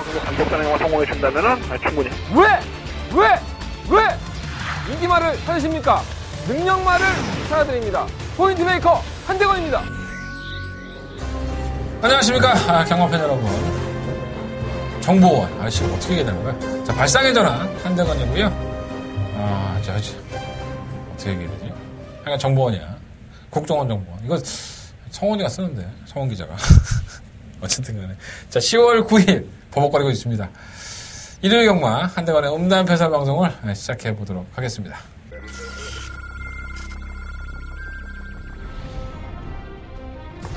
정도 간격 단행만 성공해 준다면은 충분히. 왜 인기말을 찾으십니까? 능력말을 찾아드립니다. 포인트 메이커 한대건입니다. 안녕하십니까 경마팬 여러분. 정보원 아저씨 어떻게 해야 되는 거야? 자, 발상의 전환 한대건이고요. 어떻게 얘기해야 되지? 하여간 정보원이야. 국정원 정보원. 이거 성원이가 쓰는데, 성원 기자가. 어쨌든 간에. 자, 10월 9일 버벅거리고 있습니다. 일요일 경마 한대건의 음담 패설 방송을 시작해 보도록 하겠습니다.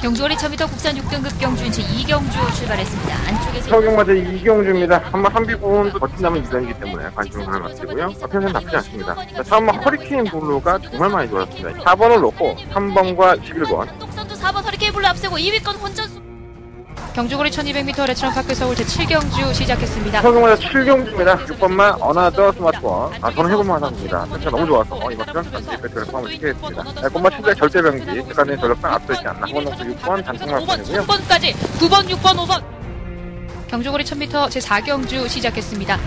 경주거리 1000m 국산 6등급 경주인 제2경주 출발했습니다. 안쪽에서 서경마대 이경주입니다. 한번 한비군도 버틴다면 이전이기 때문에 관심을 가져마시고요. 편은 나쁘지 않습니다. 자, 처음 허리케인 블루가 정말 많이 좋았습니다. 4번을 놓고 3번과 11번. 똑선두 4번 허리케인 블루 앞세고 2위권 혼전수. 경주거리 1200m 레츠런파크 서울 제7경주 시작했습니다. 서경마대 7경주입니다. 6번만 어나더 스마트폰. 저는 해볼만 합니다. 패스가 너무 좋아서 이번 시간까지 패스를 포함을 시키겠습니다. 꼬마 7대 절대병기. 끝까지 전력상 앞서있지 않나. 5번 놓고 6번 단통마폰이고요. 5번까지 9번, 6번, 5번. 경주거리 1000m 제4경주 시작했습니다.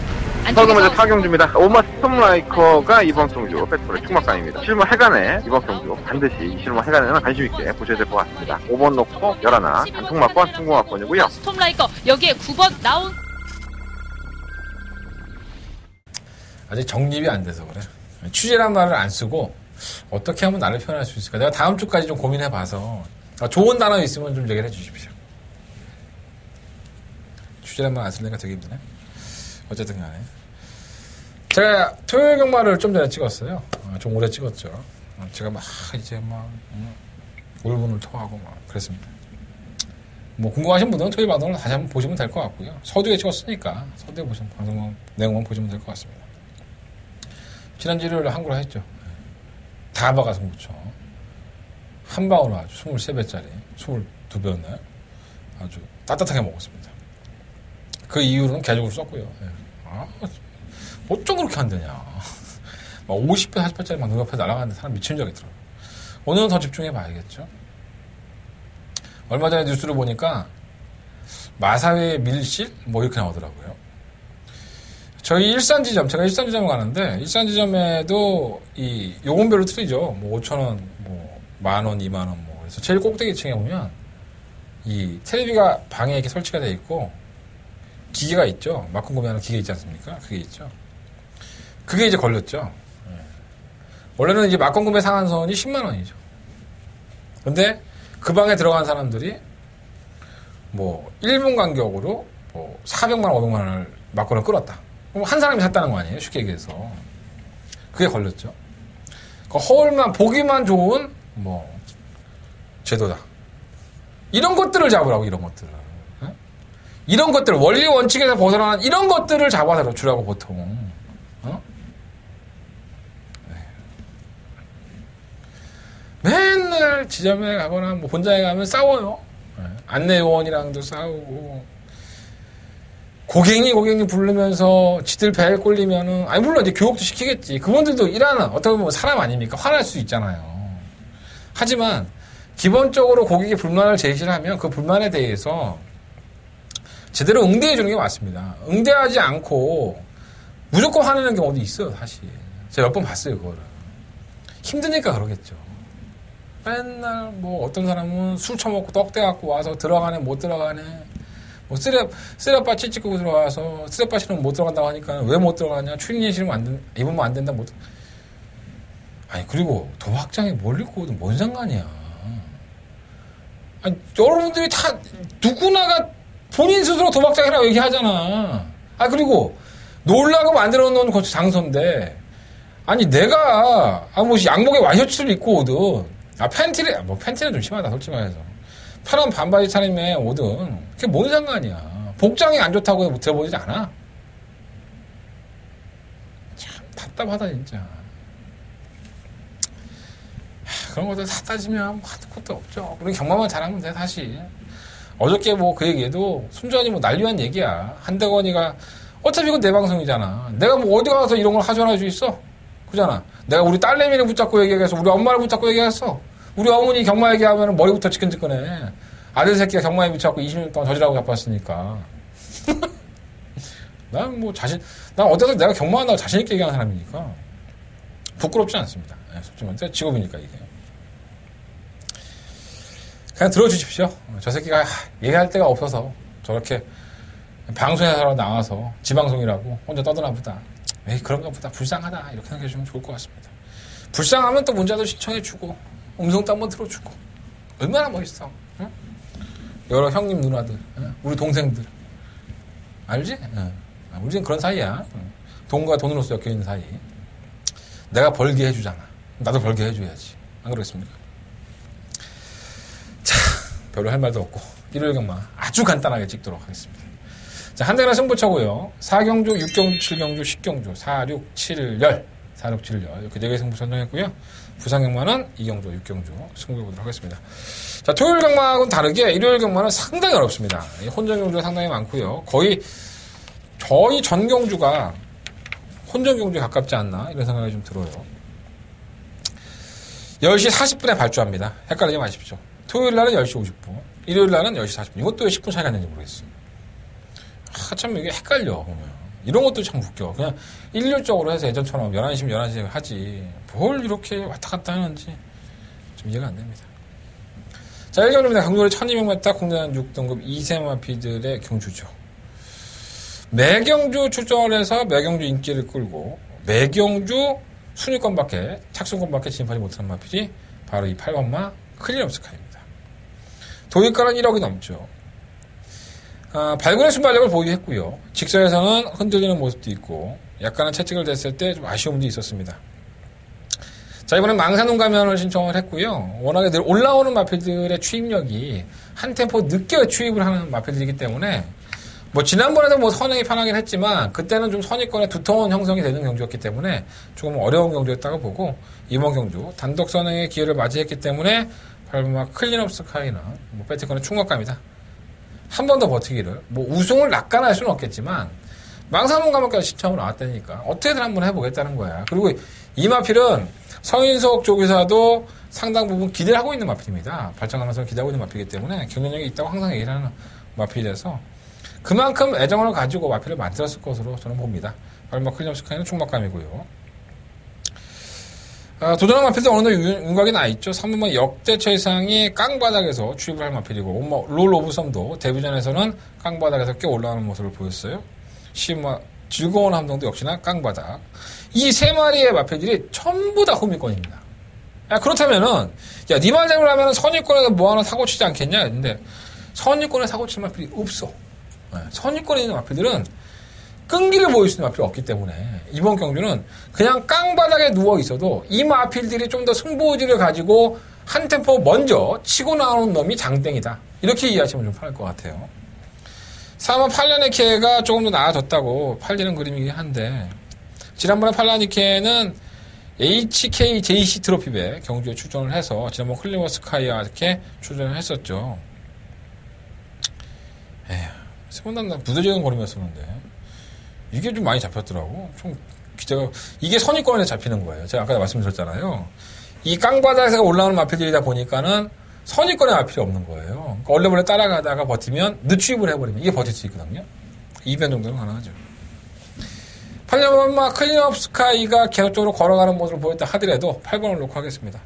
서경마대 4경주입니다. 5번 스톰라이커가 이번 경주 패스의 축막간입니다. 실무 해간에 이번 경주 반드시 이 실무 해간에는 관심있게 보셔야 될 것 같습니다. 5번 놓고 11, 단통마폰, 승공마폰이고요. 스톰라이커 여기에 9번 나온. 아직 정립이 안 돼서 그래. 취재란 말을 안 쓰고 어떻게 하면 나를 표현할 수 있을까? 내가 다음 주까지 좀 고민해봐서 좋은 단어 있으면 좀 얘기를 해주십시오. 취재란 말 안 쓰려니까 되게 힘드네. 어쨌든 간에 제가 토요일 경마를 좀 전에 찍었어요. 좀 오래 찍었죠. 제가 이제 울분을 토하고 그랬습니다. 궁금하신 분들은 토요일 방송을 다시 한번 보시면 될 것 같고요. 서두에 찍었으니까 서두에 보시면 방송 내용만 보시면 될 것 같습니다. 지난주 일요일에 한구라 했죠. 다 박아서 묻죠. 한 방으로 아주 23배짜리 22배였나요? 아주 따뜻하게 먹었습니다. 그 이후로는 계속으로 썼고요. 어쩜 그렇게 안 되냐. 50배, 40배짜리 막 눈앞에 날아가는데 사람 미친 적이 있더라고요. 오늘은 더 집중해 봐야겠죠. 얼마 전에 뉴스를 보니까 마사회 밀실? 이렇게 나오더라고요. 저희 일산지점, 제가 일산지점을 가는데, 일산지점에도 요금별로 틀리죠. 5,000원, 10,000원, 20,000원, 그래서 제일 꼭대기층에 보면, 텔레비가 방에 이렇게 설치가 돼 있고, 기계가 있죠. 막콘 구매하는 기계 있지 않습니까? 그게 있죠. 그게 이제 걸렸죠. 원래는 이제 막콘 구매 상한선이 10만 원이죠. 근데 그 방에 들어간 사람들이 1분 간격으로 400만 원, 500만 원을 막콘을 끌었다. 그럼 한 사람이 샀다는 거 아니에요? 쉽게 얘기해서. 그게 걸렸죠. 허울만, 보기만 좋은 제도다. 이런 것들을 잡으라고, 이런 것들을. 이런 것들, 원리 원칙에서 벗어나는 이런 것들을 잡아서 주라고 보통. 맨날 지점에 가거나 본장에 가면 싸워요. 안내요원이랑도 싸우고. 고객님 부르면서 지들 배에 꼴리면은, 물론 이제 교육도 시키겠지. 그분들도 일하는, 어떻게 보면 사람 아닙니까? 화날 수 있잖아요. 하지만, 기본적으로 고객이 불만을 제시를 하면 그 불만에 대해서 제대로 응대해 주는 게 맞습니다. 응대하지 않고 무조건 화내는 경우도 있어요, 사실. 제가 몇 번 봤어요, 그거를. 힘드니까 그러겠죠. 맨날 어떤 사람은 술 처먹고 떡대 갖고 와서 들어가네, 못 들어가네. 쓰레빠 찌찌고 들어와서 쓰레빠 싫으면 못 들어간다고 하니까 왜 못 들어가냐? 추리닝 싫으면 입으면 안 된다, 못. 그리고 도박장에 뭘 입고 오든 뭔 상관이야. 여러분들이 다 누구나가 본인 스스로 도박장이라고 얘기하잖아. 그리고 놀라고 만들어 놓은 것도 장소인데, 내가 양복에 와이셔츠를 입고 오든, 팬티는 좀 심하다, 솔직히 말해서. 파란 반바지 차림에 오든 그게 뭔 상관이야. 복장이 안 좋다고 들어보지 않아. 참 답답하다 진짜. 그런 것들 다 따지면 하도 것도 없죠. 우리 경마만 잘하면 돼 사실. 어저께 그 얘기해도 순전히 난리한 얘기야. 한대건이가 어차피 이건 내 방송이잖아. 내가 어디 가서 이런 걸 하소연할 수 있어? 그잖아. 내가 우리 딸내미를 붙잡고 얘기해서 우리 엄마를 붙잡고 얘기했어. 우리 어머니 경마 얘기하면 머리부터 지끈지끈해. 아들 새끼가 경마에 붙잡고 20년 동안 저지라고 잡았으니까. 난 어때서 내가 경마한다고 자신있게 얘기하는 사람이니까 부끄럽지 않습니다. 네, 솔직히 말해 직업이니까 이게. 그냥 들어주십시오. 저 새끼가 얘기할 데가 없어서 저렇게 방송에서 나와서 지방송이라고 혼자 떠드나 보다. 에이, 그런가 보다. 불쌍하다. 이렇게 생각해 주면 좋을 것 같습니다. 불쌍하면 또 문자도 신청해주고, 음성도 한번 들어주고. 얼마나 멋있어. 응? 여러 형님, 누나들, 응? 우리 동생들. 알지? 응. 우리는 그런 사이야. 응. 돈과 돈으로서 엮여있는 사이. 내가 벌게 해주잖아. 나도 벌게 해줘야지. 안 그러겠습니까? 자, 별로 할 말도 없고, 일요일 경마 아주 간단하게 찍도록 하겠습니다. 자, 한대나 승부처고요. 4경주, 6경주, 7경주, 10경주, 4, 6, 7, 열. 4, 6, 7, 열. 이렇게 4개 승부 선정했고요. 부산경마는 2경주, 6경주 승부해보도록 하겠습니다. 자, 토요일 경마하고는 다르게 일요일 경마는 상당히 어렵습니다. 혼전 경주가 상당히 많고요. 거의 저희 전 경주가 혼전 경주에 가깝지 않나 이런 생각이 좀 들어요. 10시 40분에 발주합니다. 헷갈리지 마십시오. 토요일 날은 10시 50분, 일요일 날은 10시 40분. 이것도 왜 10분 차이가 있는지 모르겠어요. 참 이게 헷갈려 보면. 이런 것도 참 웃겨. 그냥 일률적으로 해서 예전처럼 11시면 11시에 하지. 뭘 이렇게 왔다 갔다 하는지 좀 이해가 안 됩니다. 자, 1경주입니다. 강조리 1200m 국내산 6등급 2세마피들의 경주죠. 매경주 출전을 해서 매경주 인기를 끌고 매경주 순위권밖에 착순권밖에 진입하지 못한 마필이 바로 이 8번마 클리엄스카입니다. 도입가는 1억이 넘죠. 발군의 순발력을 보유했고요. 직선에서는 흔들리는 모습도 있고 약간은 채찍을 댔을 때 좀 아쉬움도 있었습니다. 자, 이번엔 망사눈 가면을 신청을 했고요. 워낙에 늘 올라오는 마필들의 추입력이 한 템포 늦게 추입을 하는 마필들이기 때문에 지난번에도 선행이 편하긴 했지만 그때는 좀 선의권에 두터운 형성이 되는 경주였기 때문에 조금 어려운 경주였다고 보고 이번 경주 단독 선행의 기회를 맞이했기 때문에 8번마 클린업스카이는 배트권의 충격감이다. 한 번 더 버티기를 우승을 낙관할 수는 없겠지만 망사눈 가면까지 신청을 나왔다니까 어떻게든 한번 해보겠다는 거야. 그리고 이 마필은 성인석 쪽에서도 상당 부분 기대를 하고 있는 마필입니다. 발전하면서 기대하고 있는 마필이기 때문에 경쟁력이 있다고 항상 얘기를 하는 마필이라서 그만큼 애정을 가지고 마필을 만들었을 것으로 저는 봅니다. 8번마 클린업스카이는 충격감이고요. 도전한 마필도 어느 정도 윤곽이 나있죠. 3번마 역대 최상위 깡바닥에서 추입을 할 마필이고 롤 오브섬도 데뷔전에서는 깡바닥에서 꽤 올라가는 모습을 보였어요. 10번마 즐거운 함정도 역시나 깡바닥. 이 세 마리의 마필들이 전부 다 호미권입니다. 그렇다면은 네 말대로 하면 선의권에서 뭐 하나 사고치지 않겠냐 했는데 선의권에 사고칠 마필이 없어. 선의권에 있는 마필들은 끈기를 보일 수 있는 마필이 없기 때문에 이번 경주는 그냥 깡바닥에 누워 있어도 이 마필들이 좀 더 승부의지를 가지고 한 템포 먼저 치고 나오는 놈이 장땡이다. 이렇게 이해하시면 좀 편할 것 같아요. 3번 팔라니케가 조금 더 나아졌다고 팔리는 그림이긴 한데 지난번에 팔라니케는 HKJC 트로피배 경주에 출전을 해서 지난번 클리머스카이와 이렇게 출전을 했었죠. 세번난 부대적인 거리였었는데 이게 좀 많이 잡혔더라고. 좀 기대가 이게 선의권에 잡히는 거예요. 제가 아까 말씀드렸잖아요. 이 깡바닥에서 올라오는 마필들이다 보니까는 선의권에 마필이 없는 거예요. 그러니까 원래 따라가다가 버티면 늦추입을 해버리면 이게 버틸 수 있거든요. 2변 정도는 가능하죠. 8번마 클린업스카이가 계속적으로 걸어가는 모습을 보였다 하더라도 8번을 놓고 하겠습니다.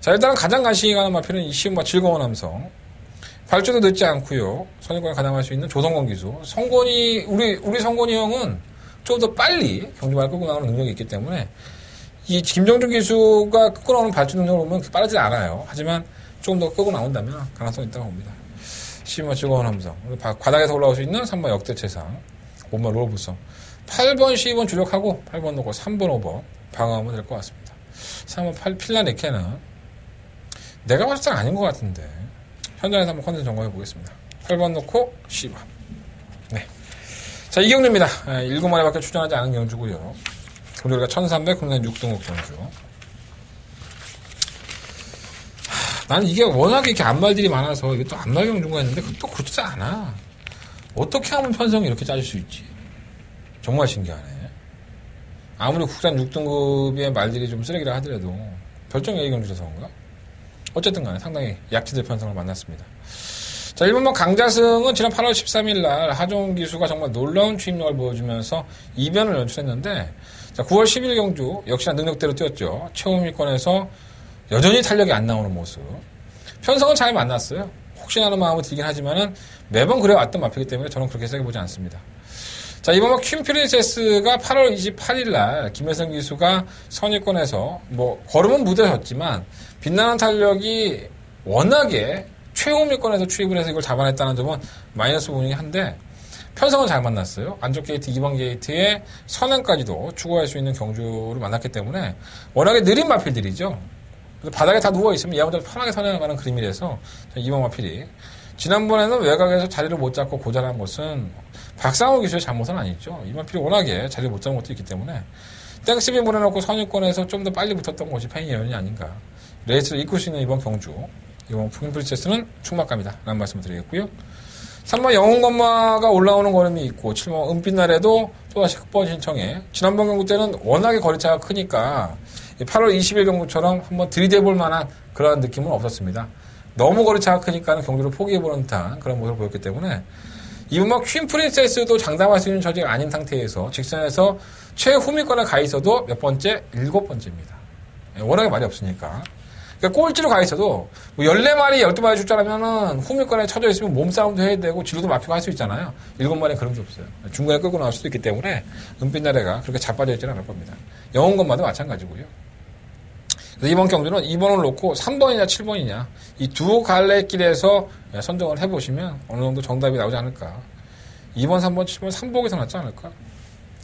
자, 일단은 가장 간신히 가는 마필은 이 10번마 즐거운 함성. 발주도 늦지 않고요. 선의권에 가담할 수 있는 조성권 기수. 성권이 우리 성권이 형은 좀 더 빨리 경주말 끌고 나오는 능력이 있기 때문에 이 김정준 기수가 끌고 나오는 발주 능력을 보면 빠르지 않아요. 하지만 조금 더 끌고 나온다면 가능성이 있다고 봅니다. 10번 즐거운 함성. 바닥에서 올라올 수 있는 3번 역대 최상. 5번 롤부성. 8번 12번 주력하고 8번 놓고 3번 5번 방어하면 될 것 같습니다. 3번 필라네케는 내가 봤을 땐 아닌 것 같은데 현장에서 한번 컨텐츠 점검해 보겠습니다. 8번 놓고 10번. 네. 자, 이 경주입니다. 7마리밖에 출전하지 않은 경주고요. 우리가 1300 국내 6등급 경주. 나는 이게 워낙에 이렇게 앞말들이 많아서 이게 또 앞말 경주가 있는데 그것도 그렇지 않아. 어떻게 하면 편성이 이렇게 짜질 수 있지? 정말 신기하네. 아무리 국산 6등급의 말들이 좀 쓰레기라 하더라도 별정 A 경주라서 그런가? 어쨌든 간에 상당히 약지들 편성을 만났습니다. 자, 자, 일본만 강자승은 지난 8월 13일 날 하종 기수가 정말 놀라운 추임력을 보여주면서 이변을 연출했는데, 자, 9월 10일 경주 역시나 능력대로 뛰었죠. 최후위권에서 여전히 탄력이 안 나오는 모습. 편성은 잘 만났어요. 혹시나 하는 마음은 들긴 하지만은 매번 그래왔던 마피기 때문에 저는 그렇게 세게 보지 않습니다. 자, 이번 퀸 프린세스가 8월 28일 날 김혜성 기수가 선위권에서 걸음은 무뎌졌지만 빛나는 탄력이 워낙에 최후위권에서 추입을 해서 이걸 잡아냈다는 점은 마이너스 부분이긴 한데, 편성은 잘 만났어요. 안쪽 게이트, 2번 게이트에 선행까지도 추구할 수 있는 경주를 만났기 때문에 워낙에 느린 마필들이죠. 그래서 바닥에 다 누워있으면 얘네들 편하게 선행하는 그림이라서 2번 마필이 지난번에는 외곽에서 자리를 못 잡고 고전한 것은 박상호 기수의 잘못은 아니죠. 이 마필이 워낙에 자리를 못 잡은 것도 있기 때문에 땡스비 보내놓고 선유권에서 좀 더 빨리 붙었던 것이 팬의 연이 아닌가. 레이스를 이끌 수 있는 이번 경주, 이번 퀸 프린세스는 충막갑니다 라는 말씀을 드리겠고요. 3번 영웅건마가 올라오는 걸음이 있고 7번 은빛날에도 또다시 흑번 신청해. 지난번 경구 때는 워낙에 거리차가 크니까 8월 20일 경구처럼 한번 들이대볼 만한 그런 느낌은 없었습니다. 너무 거리차가 크니까 경주를 포기해보는 듯한 그런 모습을 보였기 때문에 이번 퀸 프린세스도 장담할 수 있는 처지가 아닌 상태에서 직선에서 최후위권에 가 있어도 몇 번째? 7번째입니다. 워낙에 말이 없으니까. 그러니까 꼴찌로 가 있어도 14마리, 12마리 출전하면은 후미권에 쳐져 있으면 몸싸움도 해야 되고 진로도 막히고 할 수 있잖아요. 7마리 그런 게 없어요. 중간에 끌고 나올 수도 있기 때문에 은빛나래가 그렇게 자빠져 있지는 않을 겁니다. 영웅건마도 마찬가지고요. 그래서 이번 경주는 2번을 놓고 3번이냐 7번이냐 이 두 갈래길에서 선정을 해보시면 어느 정도 정답이 나오지 않을까. 2번, 3번, 7번, 3복에서 낫지 않을까.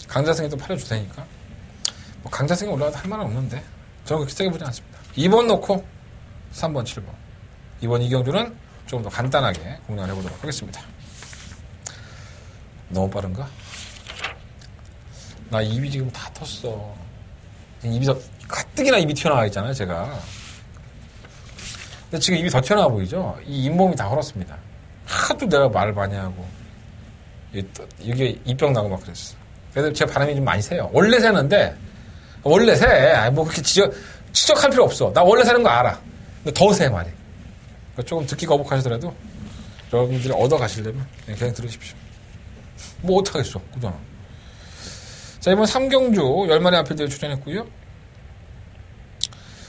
강자승이 또 팔려줄 테니까. 강자승이 올라가도 할 말은 없는데 저는 그렇게 세게 보지 않습니다. 2번 놓고 3번, 7번. 이번 이경주는 조금 더 간단하게 공략을 해보도록 하겠습니다. 너무 빠른가? 나 입이 지금 다 텄어. 입이 가뜩이나 입이 튀어나와 있잖아요, 제가. 근데 지금 입이 더 튀어나와 보이죠? 이 잇몸이 다 헐었습니다. 하도 내가 말을 많이 하고. 이게 입병 나고 막 그랬어. 그래서 제 바람이 좀 많이 새요. 원래 새는데, 원래 새. 그렇게 지적할 필요 없어. 나 원래 새는 거 알아. 근데 더 새 말이. 그러니까 조금 듣기 거북하시더라도 여러분들이 얻어 가시려면 그냥 들으십시오. 어떡하겠어. 그잖아. 자, 이번 3경주 10마리 앞필들을 출전했고요.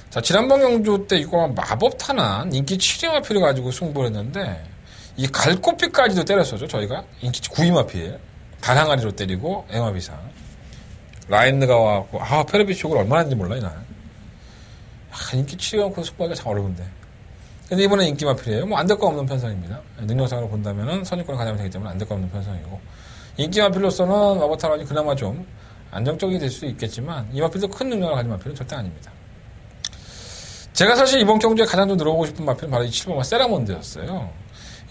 자, 지난번 경주 때 이거 마법탄환 인기 7위 마필을 가지고 승부를 했는데 이 갈꽃빛까지도 때렸었죠. 저희가 인기 9위 마필 단항아리로 때리고 에마비상 라인느가 와갖고 페르비 쪽을 얼마나 했는지 몰라 이날. 인기 7위 갖고 승부하기가 참 어려운데. 근데 이번엔 인기 마필이에요. 안 될 거 없는 편성입니다. 능력상으로 본다면은 선입권을 가져야 되기 때문에 안 될 거 없는 편성이고. 인기 마필로서는 마법탄환이 그나마 좀 안정적이 될 수 있겠지만 이 마필도 큰 능력을 가진 마필은 절대 아닙니다. 제가 사실 이번 경주에 가장 좀 들어보고 싶은 마필은 바로 이 7번과 세라몬드였어요.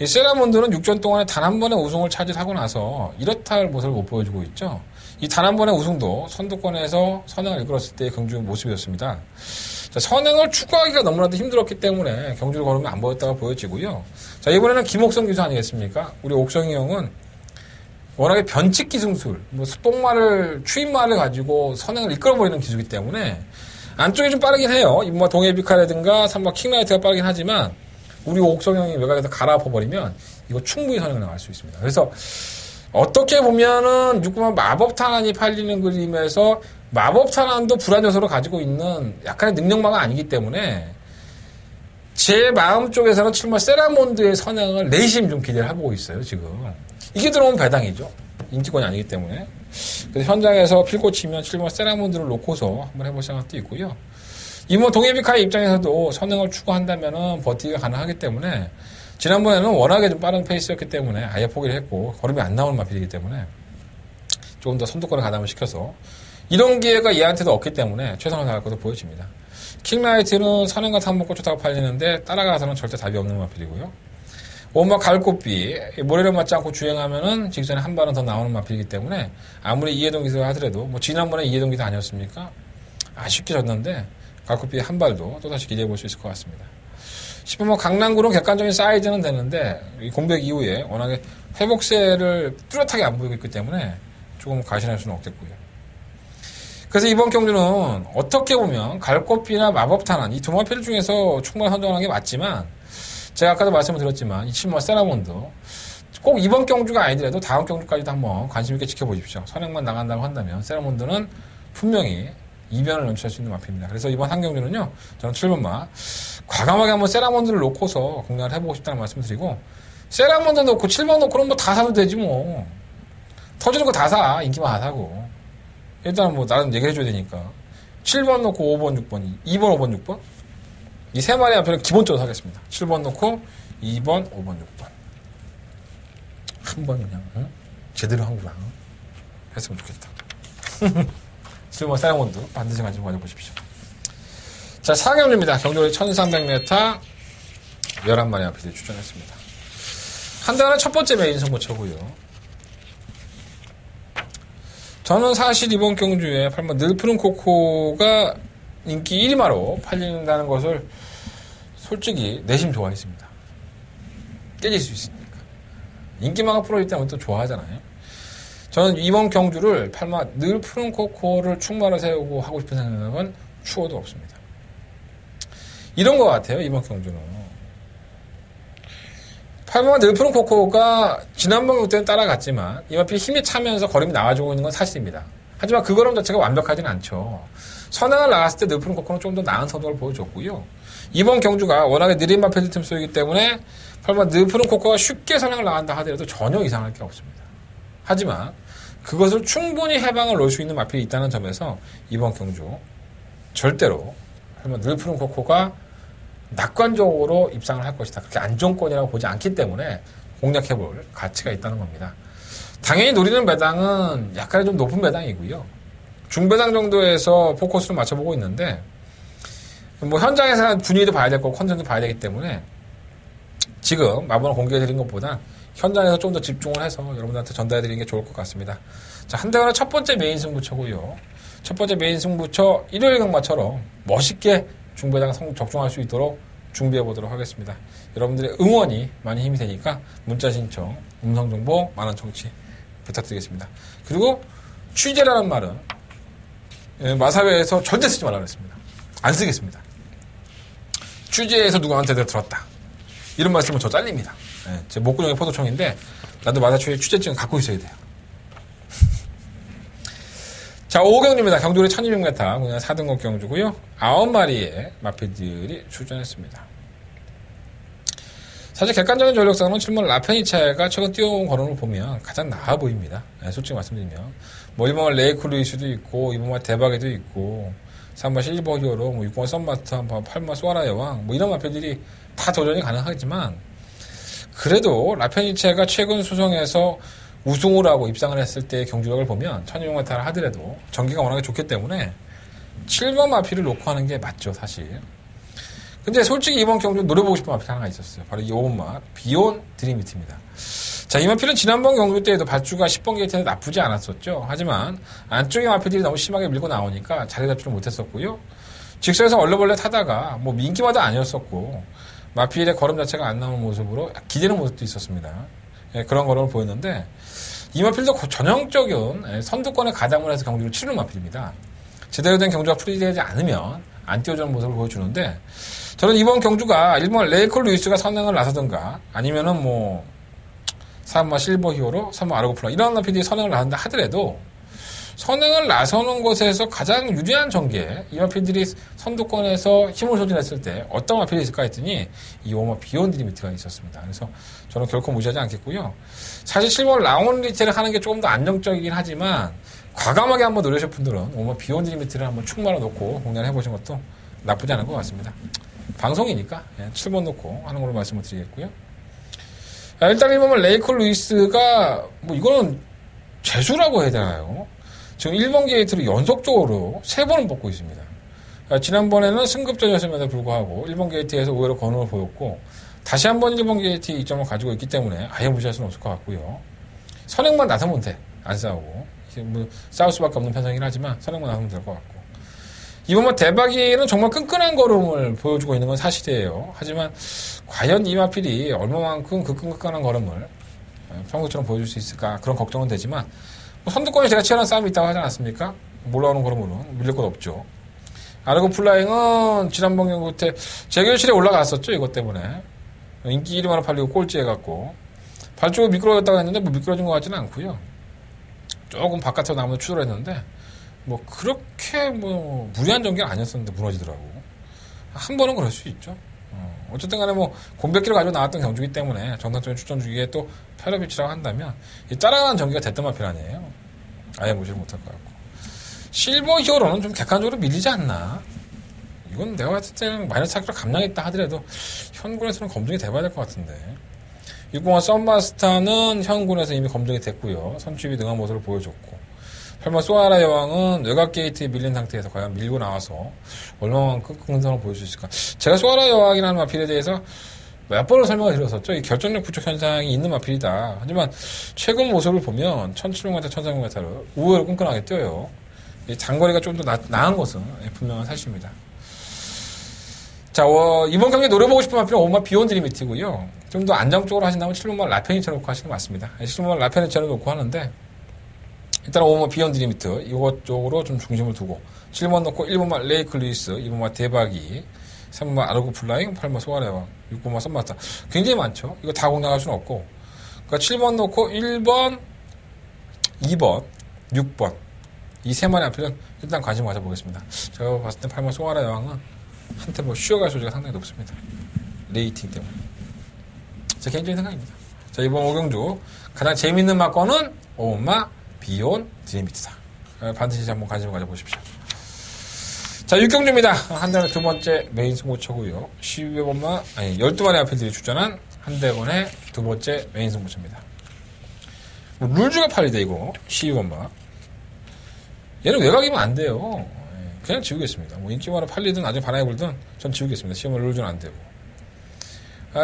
이 세라몬드는 6전 동안에 단 한 번의 우승을 차지하고 나서 이렇다 할 모습을 못 보여주고 있죠. 이 단 한 번의 우승도 선두권에서 선행을 이끌었을 때의 경주 모습이었습니다. 자, 선행을 추구하기가 너무나도 힘들었기 때문에 경주를 걸으면 안 보였다고 보여지고요. 자, 이번에는 김옥성 기수 아니겠습니까? 우리 옥성이 형은 워낙에 변칙 기승술, 뽕말을, 추임말을 가지고 선행을 이끌어버리는 기수이기 때문에 안쪽이 좀 빠르긴 해요. 이번 동해비카라든가 3번 킹라이트가 빠르긴 하지만 우리 옥성형이 외곽에서 갈아엎어버리면 이거 충분히 선행을 나갈 수 있습니다. 그래서 어떻게 보면은 6번 마법탄환이 팔리는 그림에서 마법탄환도 불안 요소를 가지고 있는 약간의 능력마가 아니기 때문에 제 마음 쪽에서는 7번 세라몬드의 선행을 내심 좀 기대를 해보고 있어요. 지금 이게 들어오면 배당이죠. 인기권이 아니기 때문에. 그래서 현장에서 필고치면 7번 세라몬드를 놓고서 한번 해볼 생각도 있고요. 이번 동해비카의 입장에서도 선행을 추구한다면은 버티기가 가능하기 때문에 지난번에는 워낙에 좀 빠른 페이스였기 때문에 아예 포기를 했고 걸음이 안 나오는 마필이기 때문에 조금 더 선두권을 가담을 시켜서 이런 기회가 얘한테도 없기 때문에 최선을 다할 것으로 보여집니다. 킹라이트는 선행과 탐목고 좋다고 팔리는데 따라가서는 절대 답이 없는 마필이고요. 원마 갈꽃비 모래를 맞지 않고 주행하면은 직전에 한 발은 더 나오는 마필이기 때문에 아무리 이해동 기수를 하더라도 지난번에 이해동 기수 아니었습니까? 아쉽게 졌는데 갈꽃비 한 발도 또다시 기대해 볼 수 있을 것 같습니다. 10번 강남구는 객관적인 사이즈는 되는데 이 공백 이후에 워낙에 회복세를 뚜렷하게 안 보이고 있기 때문에 조금 과신할 수는 없겠고요. 그래서 이번 경주는 어떻게 보면 갈꽃비나 마법탄환 이 두 마필 중에서 충분히 선정하는 게 맞지만 제가 아까도 말씀을 드렸지만 이 7번 세라몬드 꼭 이번 경주가 아니더라도 다음 경주까지도 한번 관심 있게 지켜보십시오. 선행만 나간다고 한다면 세라몬드는 분명히 이변을 연출할 수 있는 마표입니다. 그래서 이번 한 경주는요, 저는 7번마 과감하게 한번 세라몬드를 놓고서 공략을 해보고 싶다는 말씀을 드리고, 세라몬드 놓고 7번 놓고는 뭐 다 사도 되지 뭐. 터지는 거 다 사. 인기만 다 사고. 일단 뭐 나름 얘기를 해줘야 되니까. 7번 놓고 5번, 6번, 2번, 5번, 6번. 이 세 마리 앞에는 기본적으로 사겠습니다. 7번 놓고 2번, 5번, 6번. 한 번 그냥 제대로 한구나 했으면 좋겠다. 7번 세라몬드 반드시 관심 가져보십시오. 자, 4경주입니다. 경주를 1300m 11마리 앞에 추천했습니다. 한대가는 첫 번째 메인 승부처고요. 저는 사실 이번 경주에 8번 늘푸른 코코가 인기 1위마로 팔린다는 것을 솔직히 내심 좋아했습니다. 깨질 수 있으니까. 인기마가 프로이기 때문에 또 좋아하잖아요. 저는 이번 경주를 8번 늘푸른 코코를 충마로 세우고 하고 싶은 생각은 추워도 없습니다. 이런 것 같아요, 이번 경주는. 8번 늘푸른 코코가 지난번 경주 때는 따라갔지만 이 앞에 힘이 차면서 걸음이 나와주고 있는 건 사실입니다. 하지만 그 걸음 자체가 완벽하지는 않죠. 선행을 나갔을 때 늘푸른 코코는 좀 더 나은 선도를 보여줬고요. 이번 경주가 워낙에 느린 마필드 틈 속이기 때문에 8번 늘푸른 코코가 쉽게 선행을 나간다 하더라도 전혀 이상할 게 없습니다. 하지만 그것을 충분히 해방을 놓을 수 있는 마필이 있다는 점에서 이번 경주 절대로 8번 늘푸른 코코가 낙관적으로 입상을 할 것이다. 그렇게 안정권이라고 보지 않기 때문에 공략해볼 가치가 있다는 겁니다. 당연히 노리는 배당은 약간의 좀 높은 배당이고요. 중배당 정도에서 포커스를 맞춰보고 있는데 뭐 현장에서 분위기도 봐야 될 거고 컨텐츠도 봐야 되기 때문에 지금 마번을 공개해드린 것보다 현장에서 좀 더 집중을 해서 여러분들한테 전달해드리는 게 좋을 것 같습니다. 자, 한대가는 첫 번째 메인 승부처고요. 첫 번째 메인 승부처 일요일 강마처럼 멋있게 중배당 적중할 수 있도록 준비해 보도록 하겠습니다. 여러분들의 응원이 많이 힘이 되니까 문자 신청, 음성 정보, 많은 청취 부탁드리겠습니다. 그리고 취재라는 말은 마사회에서 절대 쓰지 말라고 했습니다. 안 쓰겠습니다. 취재에서 누구한테 들었다. 이런 말씀은 저 잘립니다. 제 목구멍이 포도청인데 나도 마사회의 취재증을 갖고 있어야 돼요. 자, 5경주입니다. 경주리 1200m, 그냥 4등급 경주고요. 9마리의 마필들이 출전했습니다. 사실 객관적인 전력상으로는 7번 라페니차가 최근 뛰어온 걸음을 보면 가장 나아 보입니다. 솔직히 말씀드리면. 뭐 1번 레이크 루이스도 있고, 2번 대박에도 있고, 3번 실버 히어로, 뭐 6번 썬마스터, 8번 소아라 여왕, 뭐 이런 마필들이 다 도전이 가능하지만, 그래도 라페니차가 최근 수성에서 우승을 하고 입상을 했을 때의 경주력을 보면 1200m를 하더라도 전기가 워낙에 좋기 때문에 7번 마필을 놓고 하는 게 맞죠, 사실. 근데 솔직히 이번 경주 노려보고 싶은 마필 하나가 있었어요. 바로 이 5번마 비온 드림히트입니다. 자, 이 마필은 지난번 경주 때에도 발주가 10번 게이트에서 나쁘지 않았었죠. 하지만 안쪽에 마필들이 너무 심하게 밀고 나오니까 자리 잡지를 못했었고요. 직선에서 얼레벌레 타다가 뭐 민기마다 아니었었고 마필의 걸음 자체가 안 나오는 모습으로 기대는 모습도 있었습니다. 그런 걸음을 보였는데 이 마필도 전형적인 선두권에 가담을 해서 경주를 치르는 마필입니다. 제대로 된 경주가 풀이되지 않으면 안 띄워주는 모습을 보여주는데 저는 이번 경주가 1번 레이컬 루이스가 선행을 나서든가 아니면은 뭐 3번 실버 히어로, 3번 아르고플라 이런 마필이 선행을 나선다 하더라도 선행을 나서는 것에서 가장 유리한 전개 이 마필들이 선두권에서 힘을 소진했을 때 어떤 마필이 있을까 했더니 이 5번 비온 드림히트가 있었습니다. 그래서 저는 결코 무시하지 않겠고요. 사실 7번 라운 리테를 하는 게 조금 더 안정적이긴 하지만 과감하게 한번 노려보실 분들은 5번 비온 드림히트를 한번 충만을 놓고 공략을 해보신 것도 나쁘지 않은 것 같습니다. 방송이니까 7번 놓고 하는 걸로 말씀을 드리겠고요. 일단 1번은 레이컬 루이스가 뭐 이거는 재수라고 해야 되나요? 지금 1번 게이트를 연속적으로 3번을 뽑고 있습니다. 지난번에는 승급전이었음에도 불구하고 1번 게이트에서 오히려 건우를 보였고 다시 한번 1번 게이트 이점을 가지고 있기 때문에 아예 무시할 수는 없을 것 같고요. 선행만 나서면 돼. 안 싸우고. 뭐 싸울 수밖에 없는 편성이긴 하지만 선행만 나서면 될 것 같고. 이번 대박이는 정말 끈끈한 걸음을 보여주고 있는 건 사실이에요. 하지만 과연 이 마필이 얼마만큼 그 끈끈한 걸음을 평소처럼 보여줄 수 있을까 그런 걱정은 되지만 선두권에 제가 치열한 싸움이 있다고 하지 않았습니까? 올라오는 걸음으로는 밀릴 것 없죠. 아르고 플라잉은 지난번 경기 때 재결실에 올라갔었죠. 이것 때문에. 인기 1위만으로 팔리고 꼴찌 해갖고 발쪽이 미끄러졌다고 했는데 뭐 미끄러진 것 같지는 않고요. 조금 바깥으로 나무도 추돌 했는데 뭐 그렇게 뭐 무리한 전개는 아니었었는데 무너지더라고. 한 번은 그럴 수 있죠. 어쨌든 간에 뭐 공백기를 가지고 나왔던 경주기 때문에 정상적인 출전 주기에 또 페러비치라고 한다면 이 따라가는 전기가 됐던 마필 아니에요. 아예 무시를 못할 것 같고. 실버 히어로는 좀 객관적으로 밀리지 않나. 이건 내가 봤을 때는 마이너스 타격으로 감량했다 하더라도 현군에서는 검증이 돼봐야 될 것 같은데. 601 썸마스타는 현군에서 이미 검증이 됐고요. 선취입이 능한 모습을 보여줬고. 8번 소아라 여왕은 외곽 게이트에 밀린 상태에서 과연 밀고 나와서 얼마만큼 긍정을 보일 수 있을까. 제가 소아라 여왕이라는 마필에 대해서 몇 번을 설명을 드렸었죠. 이 결정력 부족 현상이 있는 마필이다. 하지만 최근 모습을 보면 1700m, 1300m를 우회로 끈끈하게 뛰어요. 장거리가 좀 더 나은 것은 분명한 사실입니다. 자, 이번 경기에 노려보고 싶은 마필은 5번 비욘드 리미트고요. 좀 더 안정적으로 하신다면 7번만 라페니처 놓고 하시는 게 맞습니다. 7번만 라페니처 놓고 하는데 일단 5번 비욘드 리미트 이것 쪽으로 좀 중심을 두고 7번 놓고 1번만 레이클리스, 2번만 대박이, 3번만 아르고 플라잉, 8번 소아레와, 6번만 썸마스타. 굉장히 많죠. 이거 다 공략할 수는 없고. 그러니까 7번 놓고 1번, 2번, 6번 이 세 마리 앞에는 일단 관심 가져보겠습니다. 제가 봤을 때 8번 소아라 여왕은 한테 뭐 쉬어갈 소지가 상당히 높습니다. 레이팅 때문에. 제 개인적인 생각입니다. 자, 이번 5경주 가장 재밌는 마건은 5번마 비온 드림비트다. 반드시 한번 관심을 가져보십시오. 자, 6경주입니다. 한 달에 두 번째 메인 승부처고요. 12번마, 12마리 앞필들이 출전한 한대건의 두 번째 메인 승부처입니다. 뭐 룰주가 팔리다, 이거. 12번마. 얘는 외곽이면 안 돼요. 그냥 지우겠습니다. 뭐 인기 많아 팔리든 나중에 바람이 불든 전 지우겠습니다. 시험을 룰주는 안 되고.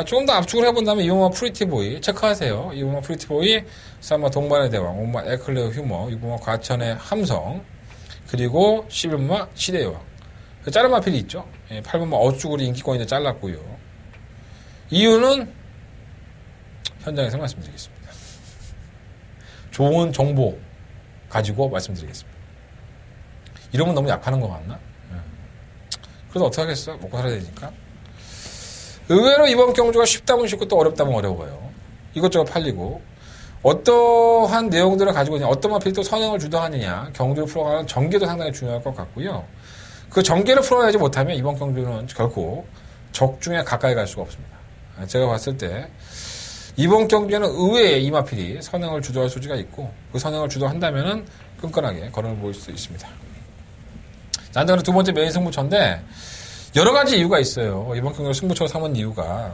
조금 더 압축을 해본다면 이번마 프리티보이 체크하세요. 이번마 프리티보이, 3번 동반의 대왕, 5번마 에클레어 휴머, 6번마 과천의 함성, 그리고 11번마 시대의 왕. 자른 마필이 있죠. 8번마 어쭈구리 인기권인데 잘랐고요. 이유는 현장에서 말씀드리겠습니다. 좋은 정보 가지고 말씀드리겠습니다. 이러면 너무 약하는 것 같나? 그래도 어떡하겠어? 먹고 살아야 되니까. 의외로 이번 경주가 쉽다면 쉽고 또 어렵다면 어려워요. 이것저것 팔리고 어떠한 내용들을 가지고 있냐, 어떤 마필이 또 선행을 주도하느냐, 경주를 풀어가는 전개도 상당히 중요할 것 같고요. 그 전개를 풀어내지 못하면 이번 경주는 결코 적중에 가까이 갈 수가 없습니다. 제가 봤을 때 이번 경주에는 의외의 이 마필이 선행을 주도할 소지가 있고 그 선행을 주도한다면은 끈끈하게 걸음을 보일 수 있습니다. 자, 한다면 두 번째 메인 승부처인데 여러 가지 이유가 있어요. 이번 경기를 승부처로 삼은 이유가.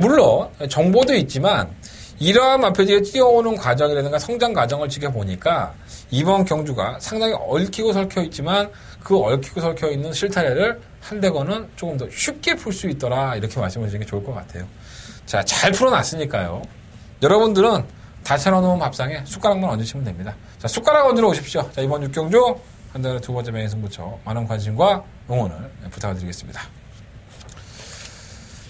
물론 정보도 있지만 이러한 마필들이 뛰어오는 과정이라든가 성장 과정을 지켜보니까 이번 경주가 상당히 얽히고 설켜 있지만 그 얽히고 설켜 있는 실타래를 한대건은 조금 더 쉽게 풀 수 있더라, 이렇게 말씀을 드리는 게 좋을 것 같아요. 자, 잘 풀어놨으니까요. 여러분들은 다 차려놓은 밥상에 숟가락만 얹으시면 됩니다. 자, 숟가락 얹으러 오십시오. 자, 이번 6경주 한달에 두 번째 메인 승부처 많은 관심과 응원을 부탁드리겠습니다.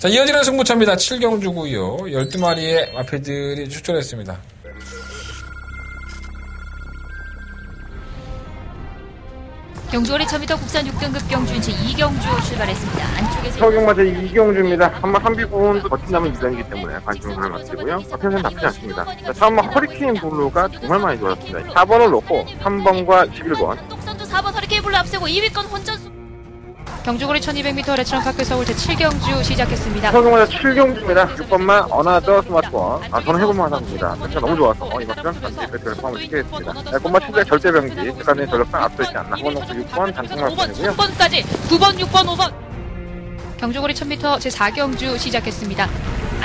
자, 이어지는 승부처입니다. 7경주고요. 12마리의 마필들이 출전했습니다. 경주거리 1000m 국산 6등급 경주인 제2경주 출발했습니다. 안쪽에서 서경마저 이경주입니다. 한번 한비군도 버틴다면 2단이기 때문에 관심을 가져봤고요. 앞에서는 나쁘지 않습니다. 자, 3번 허리케인 블루가 정말 많이 좋았습니다. 4번을 놓고 3번과 11번. 똑선두 4번 허리케인 블루 앞세고 2위권 혼전수. 경주거리 1200m 레츠런파크 서울 제7경주 시작했습니다. 서경마저 7경주입니다. 6번만 어나더 스마트폰. 저는 해볼만 합니다. 패스가 너무 좋아서 이번 편 단지 패스를 포함을 시키겠습니다. 꼬마 친구의 절대병기 백관의 전력상 앞서있지 않나. 9번 놓고 6번 단통마폰이고요. 5번까지 9번, 6번, 5번. 경주거리 1000m 제4경주 시작했습니다.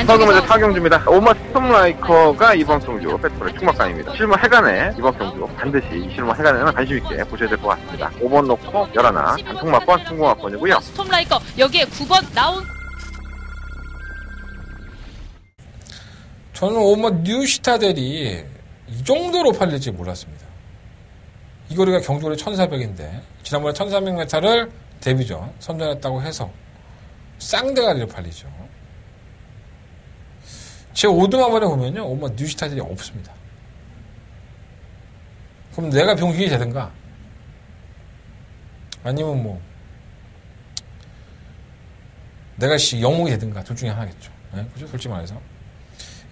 서경마저 4경주입니다. 5번 스톰라이커가 이번 경주 패스의 축막간입니다. 실무 해간에 이번 경주 반드시 이 실무 해간에는 관심 있게 보셔야 될 것 같습니다. 5번 놓고 11 단통마폰, 승공마폰이고요. 스톰라이커 여기에 9번 나온. 저는 5번 뉴시타델이 이 정도로 팔릴지 몰랐습니다. 이 거리가 경주거리 1400인데 지난번에 1300m를 데뷔전 선전했다고 해서 쌍대가리로 팔리죠. 제 오두마번에 보면요, 5번 뉴시타델이 없습니다. 그럼 내가 병신이 되든가 아니면 뭐 내가 영웅이 되든가 둘 중에 하나겠죠. 네, 그죠? 솔직히 말해서.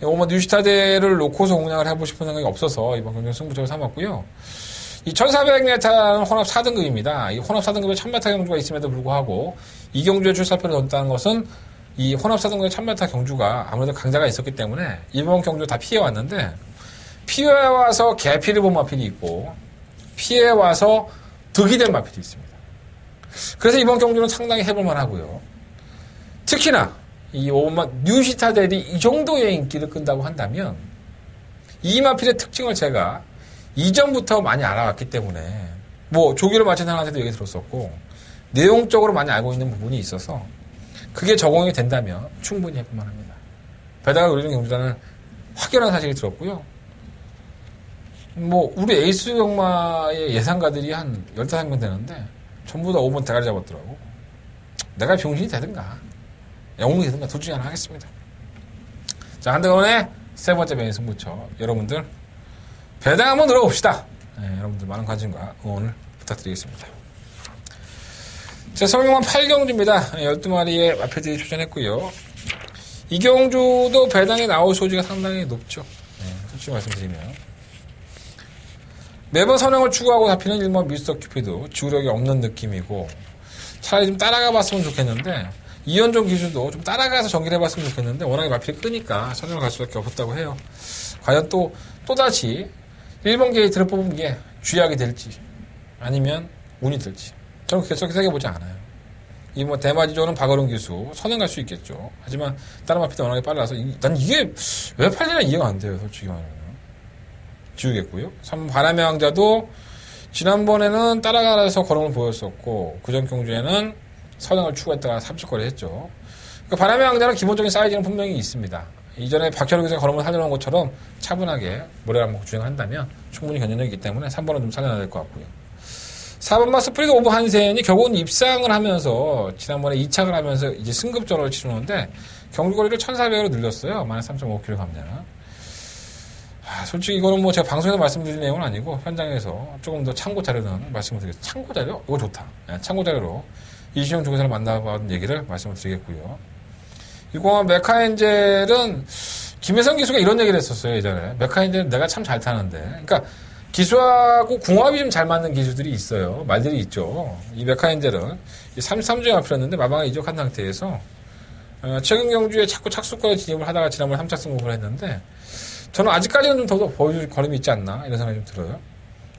오마 뉴시타대를 놓고서 공략을 해보고 싶은 생각이 없어서 이번 경기는 승부처를 삼았고요. 이 1400m는 혼합 4등급입니다. 이 혼합 4등급에 1000m 경주가 있음에도 불구하고 이 경주에 출사표를 뒀다는 것은 이 혼합 4등급에 1000m 경주가 아무래도 강자가 있었기 때문에 이번 경주 다 피해왔는데 피해와서 개피를 본 마필이 있고 피해와서 득이 된 마필이 있습니다. 그래서 이번 경주는 상당히 해볼만 하고요. 특히나 이 오마 뉴시타델이 이 정도의 인기를 끈다고 한다면 이 마필의 특징을 제가 이전부터 많이 알아왔기 때문에 뭐 조기를 마친 사람한테도 얘기 들었었고 내용적으로 많이 알고 있는 부분이 있어서 그게 적용이 된다면 충분히 해볼만 합니다. 배다가 노리는 경주단은 확연한 사실이 들었고요. 뭐 우리 에이스 경마의 예상가들이 한 15명 되는데 전부 다 5번 대가리 잡았더라고. 내가 병신이 되든가 영웅이 되든가 둘 중에 하나 하겠습니다. 자, 한대건의 세 번째 메인 승부처 여러분들 배당 한번 들어봅시다. 네, 여러분들 많은 관심과 응원을 부탁드리겠습니다. 자, 서울경만 8경주입니다. 12마리의 마필들이 출전했고요. 이 경주도 배당에 나올 소지가 상당히 높죠. 네, 솔직히 말씀드리면 매번 선행을 추구하고 잡히는 일본 미스터 큐피드 지구력이 없는 느낌이고 차라리 좀 따라가 봤으면 좋겠는데 이현종 기수도 좀 따라가서 전기를 해봤으면 좋겠는데 워낙에 마필이 끄니까 선행을 갈 수밖에 없었다고 해요. 과연 또다시 1번 게이트를 뽑은 게 쥐약이 될지 아니면 운이 될지 저는 그렇게 생각해보지 않아요. 이 뭐 대마지조는 박어룡 기수 선행 갈 수 있겠죠. 하지만 다른 마필도 워낙에 빨라서 난 이게 왜 팔리나 이해가 안 돼요. 솔직히 말하면 지우겠고요. 3번 바람의 왕자도 지난번에는 따라가서 걸음을 보였었고 그전 경주에는 선행을 추구했다가 30거리 했죠. 그러니까 바람의 왕자는 기본적인 사이즈는 분명히 있습니다. 이전에 박철우 기수가 걸음을 살려놓은 것처럼 차분하게 모래를 먹고 주행한다면 충분히 견뎌내기 때문에 3번은 좀 살려놔야 될 것 같고요. 4번만 스프리드 오브 한센이 결국은 입상을 하면서 지난번에 2착을 하면서 이제 승급전을 치르는데 경주거리를 1400으로 늘렸어요. 마이너스 3.5km 감량. 솔직히 이거는 뭐 제가 방송에서 말씀드릴 내용은 아니고 현장에서 조금 더 참고 자료는 말씀을 드리겠습니다. 참고 자료? 이거 좋다. 참고 자료로 이시영 조교사를 만나본 얘기를 말씀을 드리겠고요. 이거 메카엔젤은 김혜성 기수가 이런 얘기를 했었어요. 예전에 메카엔젤은 내가 참 잘 타는데 그러니까 기수하고 궁합이 좀 잘 맞는 기수들이 있어요. 말들이 있죠. 이 메카엔젤은 33주에 앞이었는데 마방에 이적한 상태에서 최근 경주에 자꾸 착수권에 진입을 하다가 지난번에 3착 승복을 했는데 저는 아직까지는 좀 더 보여줄 걸음이 있지 않나 이런 생각이 좀 들어요.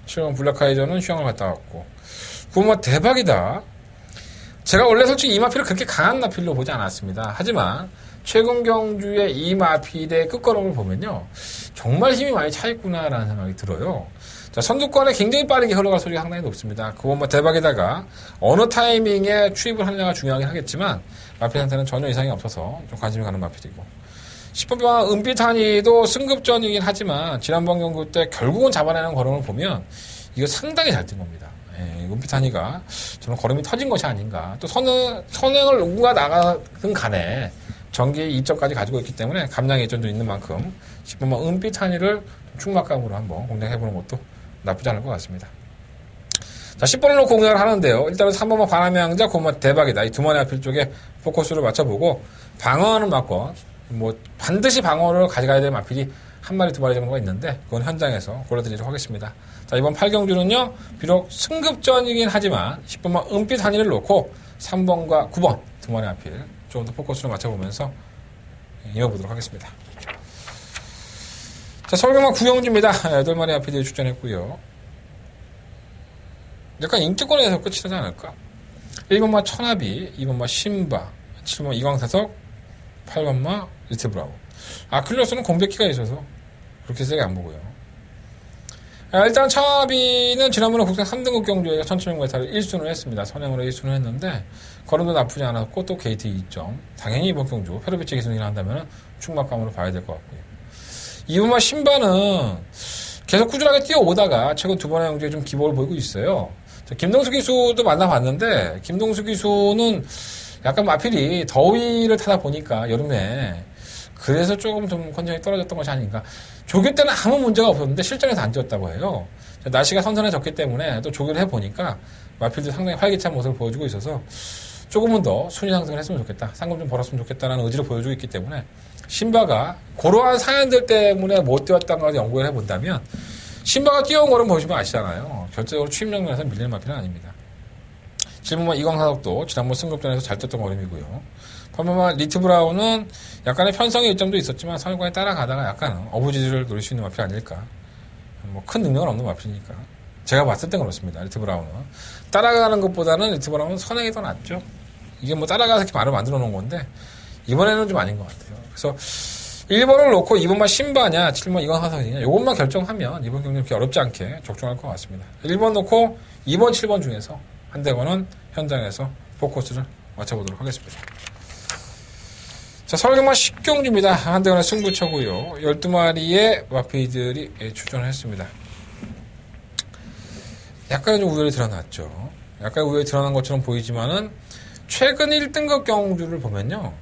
7번 블랙하이저는 휴양을 갔다 왔고 그거 대박이다. 제가 원래 솔직히 이 마필을 그렇게 강한 마필로 보지 않았습니다. 하지만 최근 경주의 이 마필의 끝걸음을 보면요 정말 힘이 많이 차있구나라는 생각이 들어요. 자, 선두권에 굉장히 빠르게 흘러갈 소리가 상당히 높습니다. 그거 대박에다가 어느 타이밍에 추입을 하느냐가 중요하긴 하겠지만 마필 상태는 전혀 이상이 없어서 좀 관심이 가는 마필이고 10번 은빛하니도 승급전이긴 하지만 지난번 경기 때 결국은 잡아내는 걸음을 보면 이거 상당히 잘 뛴 겁니다. 은빛하니가 저는 걸음이 터진 것이 아닌가. 또 선행을 누가 나가든 간에 전기의 2점까지 가지고 있기 때문에 감량의 이점도 있는 만큼 10번 은빛하니를 충막감으로 한번 공략해보는 것도 나쁘지 않을 것 같습니다. 자, 10번을 놓고 공략을 하는데요. 일단은 3번만 바람의 왕자, 고마 대박이다. 이 두 마리 앞필 쪽에 포커스를 맞춰보고 방어하는 막권 뭐 반드시 방어를 가져가야 될 마필이 한 마리 두 마리 정도가 있는데 그건 현장에서 골라드리도록 하겠습니다. 자, 이번 8경주는요 비록 승급전이긴 하지만 10번만 은빛 한이를 놓고 3번과 9번 두 마리 앞필 좀 더 포커스를 맞춰보면서 이어보도록 하겠습니다. 자, 서울경마 9경주입니다. 8마리 앞필들이 출전했고요. 약간 인기권에서 끝이 나지 않을까? 1번마 천하비, 2번마 신바, 7번마 이광사석, 8번마 리트브라우. 아클리오스는 공백기가 있어서 그렇게 세게 안 보고요. 일단 천하비는 지난번에 국산 3등급 경주에 1700m를 1순을 했습니다. 선행으로 1순을 했는데 걸음도 나쁘지 않았고 또 게이트 2점. 당연히 이번 경주 페로비치 기준이라 한다면 충막감으로 봐야 될 것 같고요. 2번마 신바는 계속 꾸준하게 뛰어오다가 최근 두 번의 경주에 좀 기복을 보이고 있어요. 김동수 기수도 만나봤는데 김동수 기수는 약간 마필이 더위를 타다 보니까 여름에 그래서 조금 좀 컨디션이 떨어졌던 것이 아닌가. 조교 때는 아무 문제가 없었는데 실전에서 안 뛰었다고 해요. 날씨가 선선해졌기 때문에 또 조교를 해보니까 마필도 상당히 활기찬 모습을 보여주고 있어서 조금은 더 순위 상승을 했으면 좋겠다. 상금 좀 벌었으면 좋겠다라는 의지를 보여주고 있기 때문에 신바가 그러한 사연들 때문에 못 뛰었다는 걸 연구를 해본다면 신바가 뛰어온 거는 보시면 아시잖아요. 결정적으로 취임력 면에서 밀리는 마필은 아닙니다. 질문만 이광사덕도 지난번 승급전에서 잘 떴던 걸음이고요. 반면만 리트 브라운은 약간의 편성의 이점도 있었지만 선행관에 따라가다가 약간 어부지를 노릴 수 있는 마필 아닐까. 뭐 큰 능력은 없는 마필이니까. 제가 봤을 땐 그렇습니다. 리트 브라운은. 따라가는 것보다는 리트 브라운은 선행이 더 낫죠. 이게 뭐 따라가서 이렇게 말을 만들어 놓은 건데 이번에는 좀 아닌 것 같아요. 그래서 1번을 놓고 2번만 신바냐 7번 이광사덕이냐 이것만 결정하면 이번 경기 그렇게 어렵지 않게 적중할 것 같습니다. 1번 놓고 2번 7번 중에서 한대건은 현장에서 포커스를 맞춰보도록 하겠습니다. 자, 서울경마 10경주입니다. 한대건의 승부처고요. 12마리의 마필들이 출전을 했습니다. 약간 좀 우열이 드러났죠. 약간 우열이 드러난 것처럼 보이지만은 최근 1등급 경주를 보면요.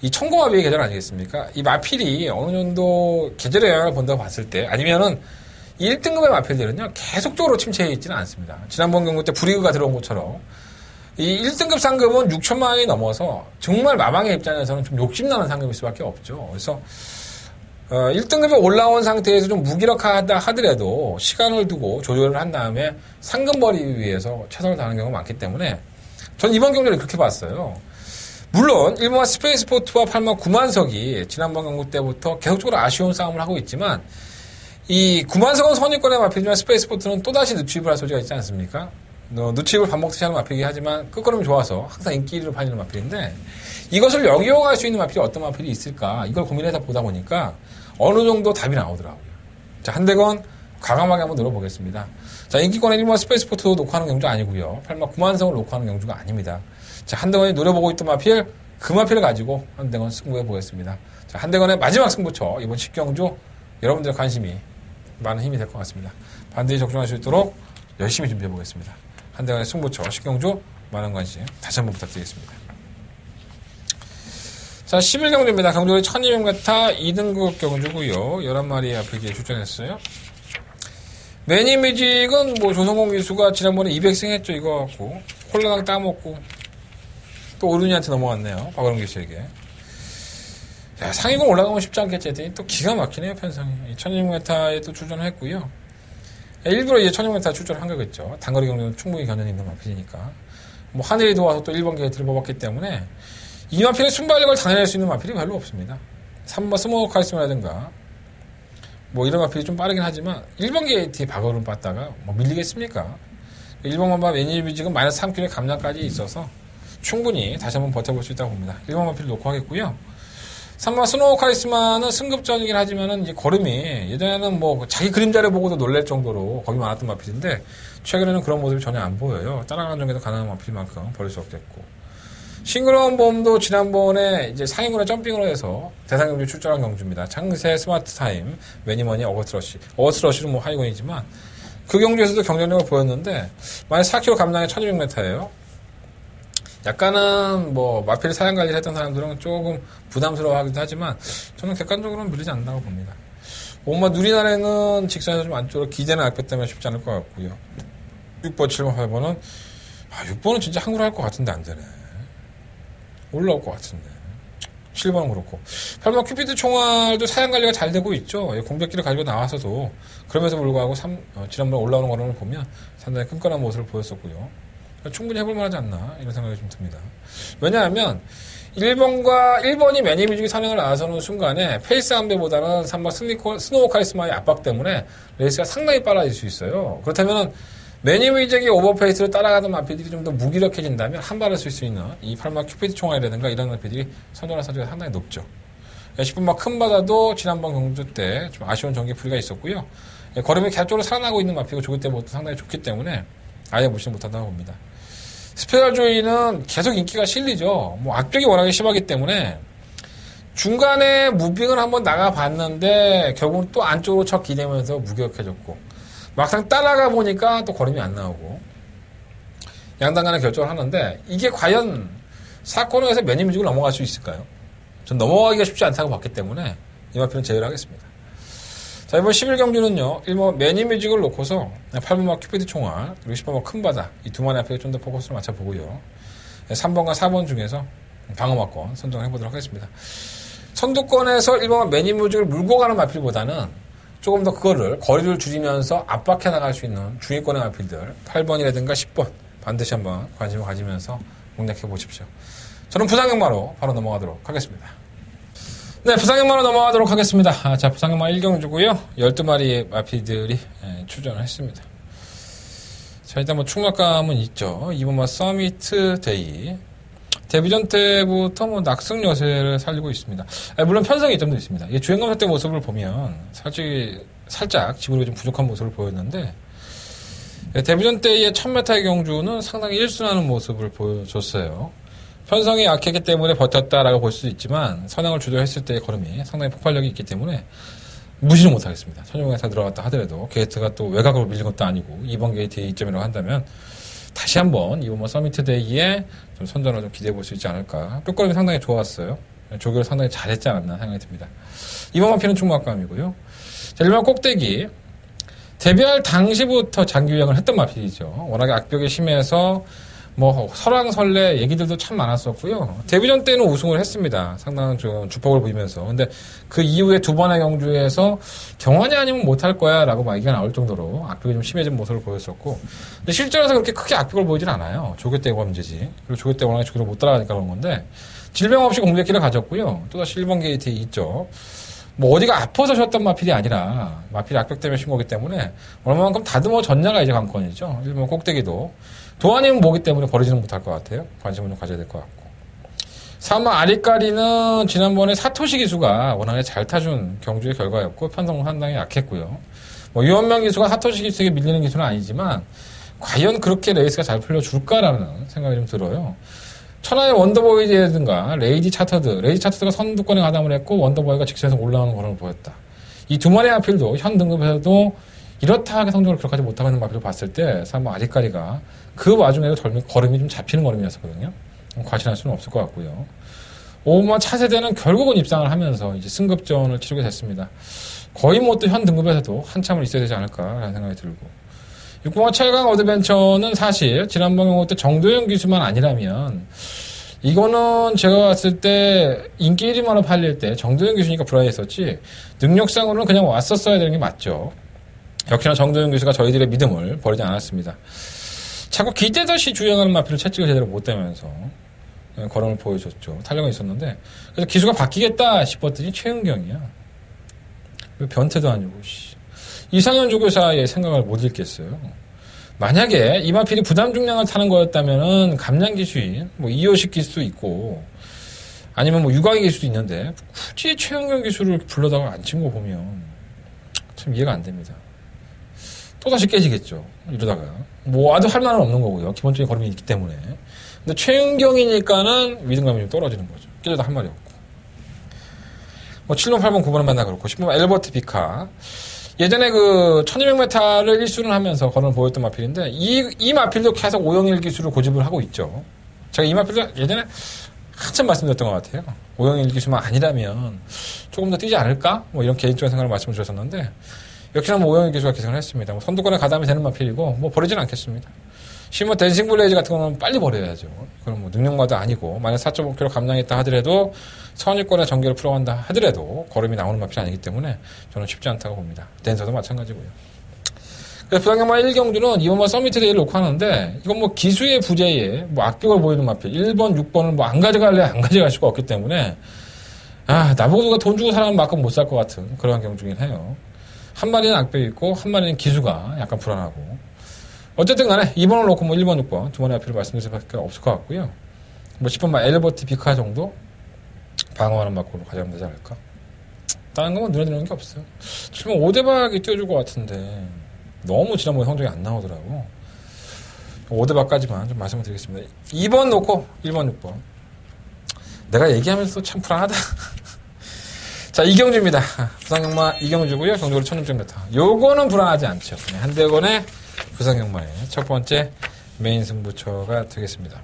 이 청고마비의 계절 아니겠습니까? 이 마필이 어느 정도 계절의 영향을 본다고 봤을 때 아니면은 1등급의 마필들은요, 계속적으로 침체해 있지는 않습니다. 지난번 경기 때 브리그가 들어온 것처럼, 이 1등급 상급은 6천만 원이 넘어서, 정말 마방의 입장에서는 좀 욕심나는 상급일 수밖에 없죠. 그래서, 1등급에 올라온 상태에서 좀 무기력하다 하더라도, 시간을 두고 조절을 한 다음에 상금 벌이기 위해서 최선을 다하는 경우가 많기 때문에, 전 이번 경기를 그렇게 봤어요. 물론, 1번 스페이스포트와 8번 9만석이 지난번 경기 때부터 계속적으로 아쉬운 싸움을 하고 있지만, 이 9만석은 선입권의 마필이지만 스페이스포트는 또다시 누추입을 할 소지가 있지 않습니까? 누추입을 밥 먹듯이 하는 마필이긴 하지만 끝걸음이 좋아서 항상 인기를 팔리는 마필인데 이것을 역이용할 수 있는 마필이 어떤 마필이 있을까 이걸 고민해서 보다 보니까 어느 정도 답이 나오더라고요. 자, 한대건 과감하게 한번 노려보겠습니다. 자, 인기권의 1번 스페이스포트도 놓고 하는 경주 아니고요. 8번 9만석을 놓고 하는 경주가 아닙니다. 자, 한대건이 노려보고 있던 마필 그 마필을 가지고 한대건 승부해 보겠습니다. 자, 한대건의 마지막 승부처 이번 10경주 여러분들의 관심이 많은 힘이 될 것 같습니다. 반드시 적중할 수 있도록 열심히 준비해 보겠습니다. 한대건의 승부처 10경주 많은 관심 다시 한번 부탁드리겠습니다. 자, 11경주입니다. 경주의 1200m 2등급 경주고요. 11마리 앞에 출전했어요. 매니뮤직은 뭐 조성공 기수가 지난번에 200승 했죠. 이거 갖고 홀라당 따먹고 또 오륜이한테 넘어갔네요. 박원웅 기수에게. 야, 상위권 올라가면 쉽지 않겠지 했더니 또 기가 막히네요, 편성이. 1600m에 또 출전을 했고요. 일부러 이제 1600m 출전을 한 거겠죠. 단거리 경주는 충분히 견뎌 있는 마필이니까. 뭐, 하늘이 도와서 또 1번 게이트를 뽑았기 때문에 이 마필의 순발력을 당해낼 수 있는 마필이 별로 없습니다. 3번 스모크 카리스마라든가 뭐 이런 마필이 좀 빠르긴 하지만 1번 게이트에 박어를 빻다가 뭐 밀리겠습니까? 1번만 봐 매니뮤직은 마이너스 3kg의 감량까지 있어서 충분히 다시 한번 버텨볼 수 있다고 봅니다. 1번 마필 놓고 하겠고요. 3번 스노우 카리스마는 승급전이긴 하지만은 이제 걸음이 예전에는 뭐 자기 그림자를 보고도 놀랄 정도로 겁이 많았던 마필인데 최근에는 그런 모습이 전혀 안 보여요. 따라가는 중에도 가능한 마필만큼 버릴 수 없겠고. 싱그러운 봄도 지난번에 이제 상위군에 점핑을 해서 대상경주 출전한 경주입니다. 창세 스마트 타임, 매니머니 어거스러시. 어거스러시는 뭐 하위군이지만 그 경주에서도 경쟁력을 보였는데 만약 4km 감량의 1200m예요. 약간은 뭐 마필 사양 관리를 했던 사람들은 조금 부담스러워하기도 하지만 저는 객관적으로는 밀리지 않는다고 봅니다. 엄마 누리날에는 직선에서 좀 안쪽으로 기대는 악배 때문에 쉽지 않을 것 같고요. 6번, 7번, 8번은 6번은 진짜 항구를 할 것 같은데 안 되네. 올라올 것 같은데. 7번은 그렇고 8번 큐피드 총알도 사양 관리가 잘 되고 있죠. 공백기를 가지고 나와서도 그럼에도 불구하고 지난번에 올라오는 거를 보면 상당히 끈끈한 모습을 보였었고요. 충분히 해볼 만하지 않나 이런 생각이 좀 듭니다. 왜냐하면 1번이 매니뮤직이 선행을 나서는 순간에 페이스 함대보다는 3번 스노우 카리스마의 압박 때문에 레이스가 상당히 빨라질 수 있어요. 그렇다면 매니뮤직이 오버페이스를 따라가던 마필들이 좀 더 무기력해진다면 한 발을 쓸 수 있는 이 8마 큐피드 총알이라든가 이런 마필들이 선전할 사주가 상당히 높죠. 10번 큰 바다도 지난번 경주 때 좀 아쉬운 전개 풀이가 있었고요. 걸음이 계속적으로 살아나고 있는 마필이고 조기 때부터 상당히 좋기 때문에 아예 무시 못한다고 봅니다. 스페셜 조이는 계속 인기가 실리죠. 뭐 악벽이 워낙에 심하기 때문에 중간에 무빙을 한번 나가봤는데 결국은 또 안쪽으로 척 기대면서 무기력해졌고 막상 따라가 보니까 또 걸음이 안 나오고 양당 간에 결정을 하는데 이게 과연 사코너에서 매니뮤직을 넘어갈 수 있을까요? 전 넘어가기가 쉽지 않다고 봤기 때문에 이 마필은 제외를 하겠습니다. 자, 이번 11경주는요, 1번 매니뮤직을 놓고서 8번마 큐피드 총알, 그리고 10번마 큰 바다, 이 두 마리 앞에 좀 더 포커스를 맞춰보고요. 3번과 4번 중에서 방어막권 선정을 해보도록 하겠습니다. 선두권에서 1번만 매니무직을 물고 가는 마필보다는 조금 더 그거를 거리를 줄이면서 압박해 나갈 수 있는 중위권의 마필들 8번이라든가 10번 반드시 한번 관심을 가지면서 공략해 보십시오. 저는 부상경마로 바로 넘어가도록 하겠습니다. 네, 부상경마로 넘어가도록 하겠습니다. 자, 부상경마 1경주고요. 12마리의 마필들이 출전을 했습니다. 자, 일단 뭐 충격감은 있죠. 이번 서미트 데이. 데뷔전 때부터 뭐 낙승 여세를 살리고 있습니다. 물론 편성의 점도 있습니다. 이 주행검사 때 모습을 보면 살짝 지구력이 좀 부족한 모습을 보였는데, 데뷔전 때의 1000m의 경주는 상당히 일순하는 모습을 보여줬어요. 편성이 약했기 때문에 버텼다라고 볼 수도 있지만, 선행을 주도했을 때의 걸음이 상당히 폭발력이 있기 때문에 무시는 못하겠습니다. 선용에서 들어갔다 하더라도 게이트가 또 외곽으로 밀린 것도 아니고 2번 게이트의 이점이라고 한다면 다시 한번 이번 서미트 데이에 좀 선전을 좀 기대해 볼 수 있지 않을까. 끝걸음이 상당히 좋았어요. 조교를 상당히 잘했지 않았나 생각이 듭니다. 이번 마피는 충무학감이고요. 자, 일반 꼭대기. 데뷔할 당시부터 장기 유행을 했던 마필이죠. 워낙에 악벽이 심해서 뭐 설왕설래 얘기들도 참 많았었고요. 데뷔전 때는 우승을 했습니다. 상당한 좀 주폭을 보이면서. 근데 그 이후에 두 번의 경주에서 경환이 아니면 못할 거야 라고 막 얘기가 나올 정도로 악벽이 좀 심해진 모습을 보였었고, 근데 실전에서 그렇게 크게 악벽을 보이진 않아요. 조교 때가 문제지. 그리고 조교 때 워낙에 조교를 못 따라가니까 그런 건데, 질병 없이 공격기를 가졌고요. 또다시 1번 게이트에 있죠. 뭐 어디가 아파서 쉬었던 마필이 아니라 마필이 악벽 때문에 쉰 거기 때문에 얼마만큼 다듬어졌냐가 이제 관건이죠. 1번 꼭대기도 도안이면 뭐기 때문에 버리지는 못할 것 같아요. 관심을 좀 가져야 될 것 같고. 3번 아리까리는 지난번에 사토시 기수가 워낙에 잘 타준 경주의 결과였고 편성은 상당히 약했고요. 뭐 유원명 기수가 사토시 기수에게 밀리는 기수는 아니지만 과연 그렇게 레이스가 잘 풀려줄까라는 생각이 좀 들어요. 천하의 원더보이즈라든가 레이디 차터드가 선두권에 가담을 했고 원더보이가 직선에서 올라오는 걸음을 보였다. 이 두 마리의 마필도 현 등급에서도 이렇다 하게 성적을 기록하지 못하고 있는 마필을 봤을 때 3번 아리까리가 그 와중에도 걸음이 좀 잡히는 걸음이었었거든요. 과신할 수는 없을 것 같고요. 5번 차세대는 결국은 입상을 하면서 이제 승급전을 치르게 됐습니다. 거의 뭐 또 현 등급에서도 한참을 있어야 되지 않을까라는 생각이 들고, 6번 최강 어드벤처는 사실 지난번 경우 때 정도현 기수만 아니라면 이거는 제가 봤을 때 인기 1위만으로 팔릴 때 정도현 기수니까 불안했었지 능력상으로는 그냥 왔었어야 되는 게 맞죠. 역시나 정도현 기수가 저희들의 믿음을 버리지 않았습니다. 자꾸 기대듯이 주행하는 마필을 채찍을 제대로 못 대면서 걸음을 보여줬죠. 탄력은 있었는데, 그래서 기수가 바뀌겠다 싶었더니 최은경이야. 변태도 아니고 이상현 조교사의 생각을 못 읽겠어요. 만약에 이 마필이 부담 중량을 타는 거였다면은 감량 기수인 뭐 이호식 기수도 있고 아니면 뭐 유광희 기수도 있는데 굳이 최은경 기수를 불러다가 안 친 거 보면 참 이해가 안 됩니다. 또다시 깨지겠죠. 이러다가 뭐 와도 할 말은 없는 거고요. 기본적인 걸음이 있기 때문에. 근데 최은경이니까는 위등감이 좀 떨어지는 거죠. 깨져도 할 말이 없고. 뭐 7번, 8번, 9번은 맨날 그렇고 10번 엘버트 비카. 예전에 그 1200m를 1순을 하면서 걸음을 보였던 마필인데 이 마필도 계속 501 기수를 고집을 하고 있죠. 제가 이 마필도 예전에 한참 말씀드렸던 것 같아요. 501 기수만 아니라면 조금 더 뛰지 않을까? 뭐 이런 개인적인 생각을 말씀을 드렸었는데 역시나 뭐 501 기수가 기승을 했습니다. 뭐 선두권에 가담이 되는 마필이고 뭐 버리지는 않겠습니다. 심지어 댄싱 블레이즈 같은 거는 빨리 버려야죠. 그건 뭐 능력마다 아니고 만약 4.5kg 감량했다 하더라도 선유권에 전개를 풀어간다 하더라도 걸음이 나오는 마필이 아니기 때문에 저는 쉽지 않다고 봅니다. 댄서도 마찬가지고요. 그래서 부산경마 1경주는 이번 서미트 데이를 놓고 하는데 이건 뭐 기수의 부재에 뭐 악격을 보이는 마필 1번, 6번을 뭐 안 가져갈래 안 가져갈 수가 없기 때문에 나보고 누가 돈 주고 사람은 만큼 못 살 것 같은 그러한 경주긴 해요. 한 마리는 악벽이 있고 한 마리는 기수가 약간 불안하고 어쨌든 간에 2번을 놓고 뭐 1번, 6번 두 번의 앞뒤를 말씀드릴 수밖에 없을 것 같고요. 뭐 10번 엘버트 비카 정도 방어하는 막고로 가져가면 되지 않을까. 다른 건 눈에 들어오는 게 없어요. 7번 5대박이 띄워줄 것 같은데 너무 지난번에 성적이 안 나오더라고. 5대박까지만 좀 말씀을 드리겠습니다. 2번 놓고 1번, 6번 내가 얘기하면서 참 불안하다. 자, 이경주입니다. 부산경마 이경주고요. 경주거리 1600m. 요거는 불안하지 않죠. 한대건의 부산경마의 첫 번째 메인 승부처가 되겠습니다.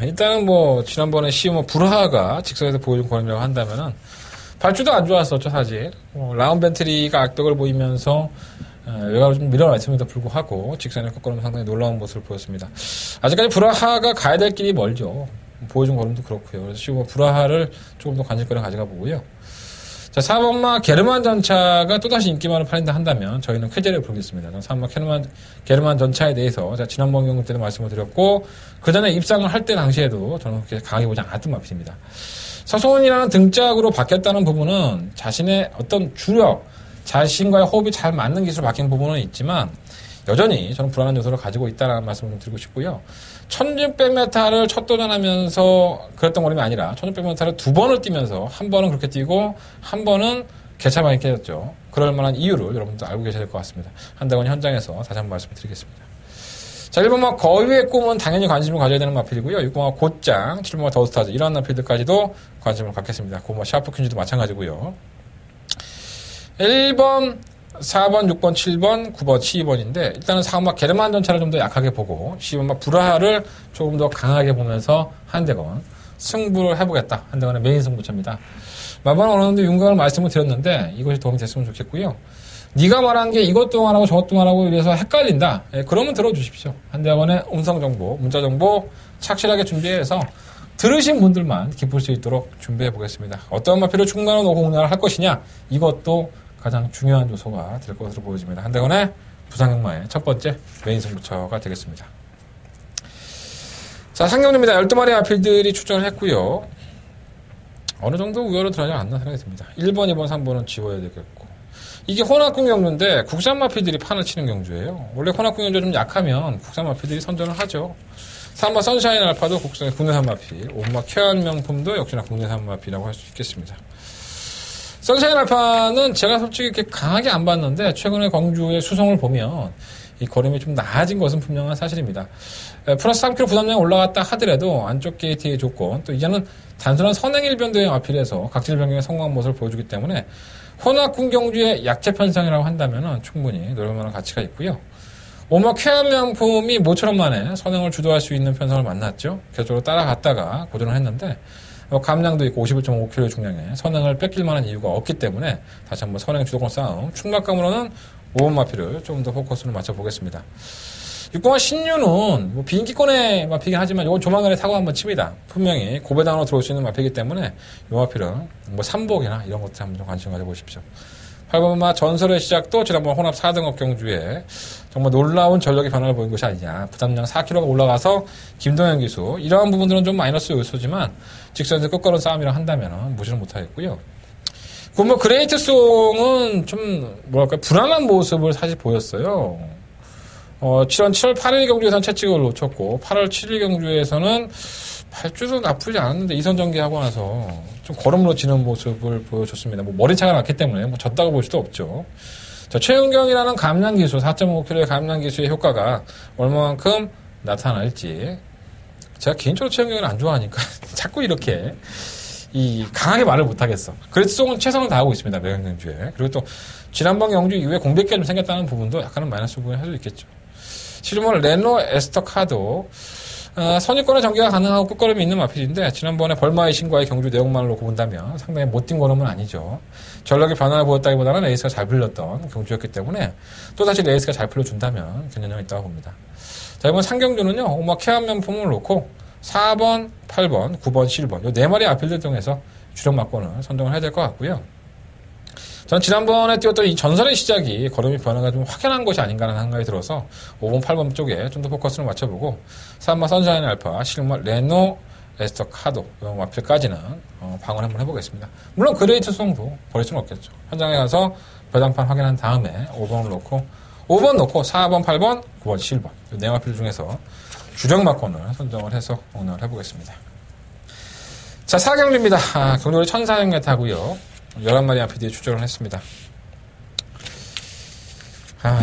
일단은 뭐 지난번에 시우머 불하가 직선에서 보여준 걸음이라고 한다면은 발주도 안 좋았었죠 사실. 라운 벤트리가 악벽을 보이면서 외곽으로 좀 밀어냈음에도 불구하고 직선에 꺾어오면 상당히 놀라운 모습을 보였습니다. 아직까지 브라하가 가야 될 길이 멀죠. 보여준 걸음도 그렇고요. 그래서 지금 부라하를 조금 더 관심거리 가져가 보고요. 자, 4번마 게르만 전차가 또다시 인기만을 팔린다 한다면 저희는 쾌재를 부르겠습니다. 4번마 게르만 전차에 대해서 제가 지난번 경기 때도 말씀을 드렸고 그 전에 입상을 할 때 당시에도 저는 그렇게 강하게 보지 않았던 마필입니다. 서소원이라는 등짝으로 바뀌었다는 부분은 자신의 어떤 주력, 자신과의 호흡이 잘 맞는 기술을 바뀐 부분은 있지만 여전히 저는 불안한 요소를 가지고 있다는 말씀을 좀 드리고 싶고요. 1600m를 첫 도전하면서 그랬던 걸음이 아니라 1600m를 2번을 뛰면서 한 번은 그렇게 뛰고 한 번은 개차방이 깨졌죠. 그럴 만한 이유를 여러분도 알고 계셔야 될 것 같습니다. 한대건 현장에서 다시 한번 말씀을 드리겠습니다. 자, 1번마 거위의 꿈은 당연히 관심을 가져야 되는 마필이고요. 6번마 곧장, 7번마 더스타즈 이런 마필들까지도 관심을 갖겠습니다. 그 샤프 퀸즈도 마찬가지고요. 1번, 4번, 6번, 7번, 9번, 12번인데 일단은 4번마 게르만 전차를 좀 더 약하게 보고 12번마 브라하를 조금 더 강하게 보면서 한대건 승부를 해보겠다. 한대건의 메인 승부처입니다. 마번 어느 정도 윤곽을 말씀을 드렸는데 이것이 도움이 됐으면 좋겠고요. 네가 말한 게 이것도 말하고 저것도 말하고 이래서 헷갈린다. 그러면 들어주십시오. 한대건의 음성정보, 문자정보 착실하게 준비해서 들으신 분들만 기쁠 수 있도록 준비해 보겠습니다. 어떤 마필을 중간으로 놓고 공략을 할 것이냐 이것도 가장 중요한 요소가 될 것으로 보여집니다. 한대건의 부상역마의 첫 번째 메인 승부처가 되겠습니다. 자, 상경주입니다. 12마리 마필들이 출전을 했고요. 어느 정도 우열을 들어가지 않나 생각이 듭니다. 1번, 2번, 3번은 지워야 되겠고 이게 혼합군 경주인데 국산 마필들이 판을 치는 경주예요. 원래 혼합군 경주가 좀 약하면 국산 마필들이 선전을 하죠. 3번 선샤인 알파도 국내산 마필, 5번마 쾌한 명품도 역시나 국내산 마필이라고 할 수 있겠습니다. 선샤인 알파는 제가 솔직히 이렇게 강하게 안 봤는데 최근에 광주의 수성을 보면 이 걸음이 좀 나아진 것은 분명한 사실입니다. 플러스 3kg 부담량이 올라갔다 하더라도 안쪽 게이트의 조건 또 이제는 단순한 선행 일변도의 마필에서 각질 변경에 성공한 모습을 보여주기 때문에 혼합군 경주의 약체 편성이라고 한다면 충분히 노릴 만한 가치가 있고요. 오마 쾌한 명품이 모처럼 만에 선행을 주도할 수 있는 편성을 만났죠. 계속적으로 따라갔다가 고전을 했는데 감량도 있고 51.5kg 중량에 선행을 뺏길 만한 이유가 없기 때문에 다시 한번 선행 주도권 싸움 충막감으로는 5번 마필을 좀 더 포커스를 맞춰보겠습니다. 6번마 신유는 뭐 비인기권의 마피긴 하지만 이건 조만간에 사고 한번 칩니다. 분명히 고배당으로 들어올 수 있는 마피이기 때문에 이 마필은 뭐 삼복이나 이런 것들 한번 좀 관심 가져보십시오. 8번마 전설의 시작도 지난번 혼합 4등업 경주에 정말 놀라운 전력의 변화를 보인 것이 아니냐. 부담량 4kg가 올라가서 김동현 기수 이러한 부분들은 좀 마이너스 요소지만 직선에서 끝걸은 싸움이라 한다면 무시를 못하겠고요. 뭐 그레이트송은 좀 뭐랄까 불안한 모습을 사실 보였어요. 7월 8일 경주에서는 채찍을 놓쳤고 8월 7일 경주에서는 8주도 나쁘지 않았는데 2선 전개하고 나서 좀 걸음으로 지는 모습을 보여줬습니다. 뭐 머리차가 났기 때문에 뭐 졌다고 볼 수도 없죠. 자, 최은경이라는 감량 기수 4.5kg의 감량 기수의 효과가 얼마만큼 나타날지 제가 개인적으로 최은경을 안 좋아하니까 자꾸 이렇게 강하게 말을 못하겠어. 그래도 송은 최선을 다하고 있습니다. 매경 경주에. 그리고 또 지난번 경주 이후에 공백기가 좀 생겼다는 부분도 약간은 마이너스 부분이 할 수 있겠죠. 실물 레노 에스터카도 선입권의 전개가 가능하고 끝걸음이 있는 마필인데 지난번에 벌마의 신과의 경주 내용만을 놓고 본다면 상당히 못뛴 걸음은 아니죠. 전력의 변화를 보였다기보다는 레이스가 잘 풀렸던 경주였기 때문에 또다시 레이스가 잘 풀려준다면 견연형이 있다고 봅니다. 자, 이번 상경주는요. 오마 케한 명품을 놓고 4번, 8번, 9번, 10번 이 4마리 아필들 중에서 주력 막권을 선정을 해야 될 것 같고요. 저는 지난번에 뛰었던 이 전설의 시작이 걸음이 변화가 좀 확연한 것이 아닌가 하는 생각이 들어서 5번, 8번 쪽에 좀 더 포커스를 맞춰보고 3번 선샤인 알파, 7번 레노 에스터 카도 이 마필까지는 방어를 한번 해보겠습니다. 물론 그레이트 송도 버릴 수는 없겠죠. 현장에 가서 배당판 확인한 다음에 5번 놓고 4번, 8번, 9번, 7번 이 4마필 중에서 주력 막권을 선정을 해서 오늘 해보겠습니다. 자, 4경주입니다. 경주를 1400m 하고요. 11마리 아피디에 출전을 했습니다.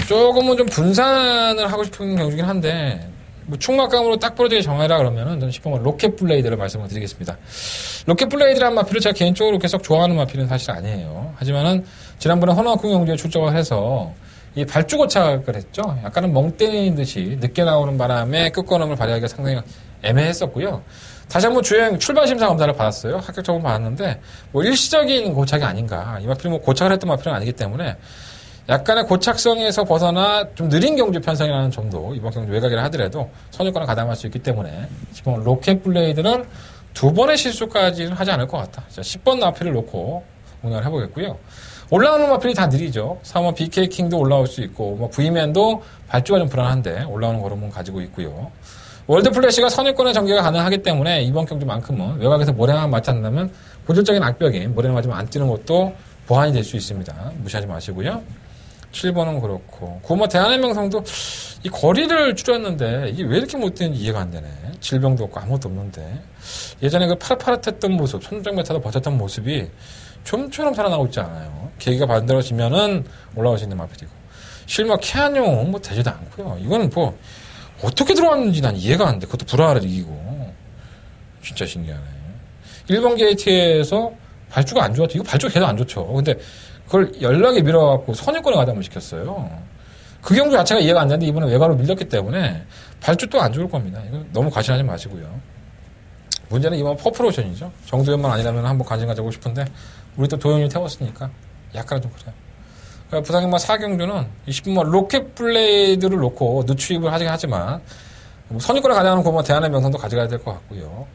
조금은 좀 분산을 하고 싶은 경주긴 한데, 뭐 충막감으로 딱 부러지게 정해라 그러면은 저는 10번 로켓 블레이드를 말씀을 드리겠습니다. 로켓 블레이드라는 마필을 제가 개인적으로 계속 좋아하는 마필은 사실 아니에요. 하지만은 지난번에 헌화궁 경주에 출전을 해서 이 발주고착을 했죠. 약간은 멍 때리는 듯이 늦게 나오는 바람에 끝걸음을 발휘하기가 상당히 애매했었고요. 다시 한번 주행 출발 심사 검사를 받았어요. 합격적으로 받았는데 뭐 일시적인 고착이 아닌가. 이 마필은 뭐 고착을 했던 마필은 아니기 때문에 약간의 고착성에서 벗어나 좀 느린 경주 편성이라는 점도 이번 경주 외곽이라 하더라도 선유권을 가담할 수 있기 때문에 10번 로켓 블레이드는 두 번의 실수까지는 하지 않을 것 같다. 자, 10번 마필을 놓고 공략을 해보겠고요. 올라오는 마필이 다 느리죠. 3번 BK 킹도 올라올 수 있고, 뭐 V맨도 발주가 좀 불안한데 올라오는 걸음은 가지고 있고요. 월드 플래시가 선유권의 전개가 가능하기 때문에 이번 경주만큼은 외곽에서 모래만 맞지 않는다면 고질적인 악벽인 모래를 맞으면 안 뛰는 것도 보완이 될 수 있습니다. 무시하지 마시고요. 7번은 그렇고 9번 대한의 명성도 이 거리를 줄였는데 이게 왜 이렇게 못 뛰는지 이해가 안 되네. 질병도 없고 아무것도 없는데 예전에 그 파릇파릇했던 모습, 천정메타도 버텼던 모습이 좀처럼 살아나고 있지 않아요. 계기가 만들어지면은 올라올 수 있는 마필이고 실마 캐안용 뭐 되지도 않고요. 이거는 뭐 어떻게 들어왔는지 난 이해가 안 돼. 그것도 불화를 이기고 진짜 신기하네. 1번 게이트에서 발주가 안 좋았죠. 이거 발주가 계속 안 좋죠. 근데 그걸 연락에 밀어갖고 선유권에 가담을 시켰어요. 그 경주 자체가 이해가 안 되는데 이번에 외곽으로 밀렸기 때문에 발주 또 안 좋을 겁니다. 이거 너무 과신하지 마시고요. 문제는 이번 퍼플오션이죠. 정도연만 아니라면 한번 관심 가지고 싶은데 우리 또 도연이 태웠으니까 약간 좀 그래요. 그러니까 부산경마 4경주는 20번 로켓 블레이드를 놓고 늦추입을 하긴 하지만 선입권에 가져가는 9번 대한의 명성도 가져가야 될 것 같고요.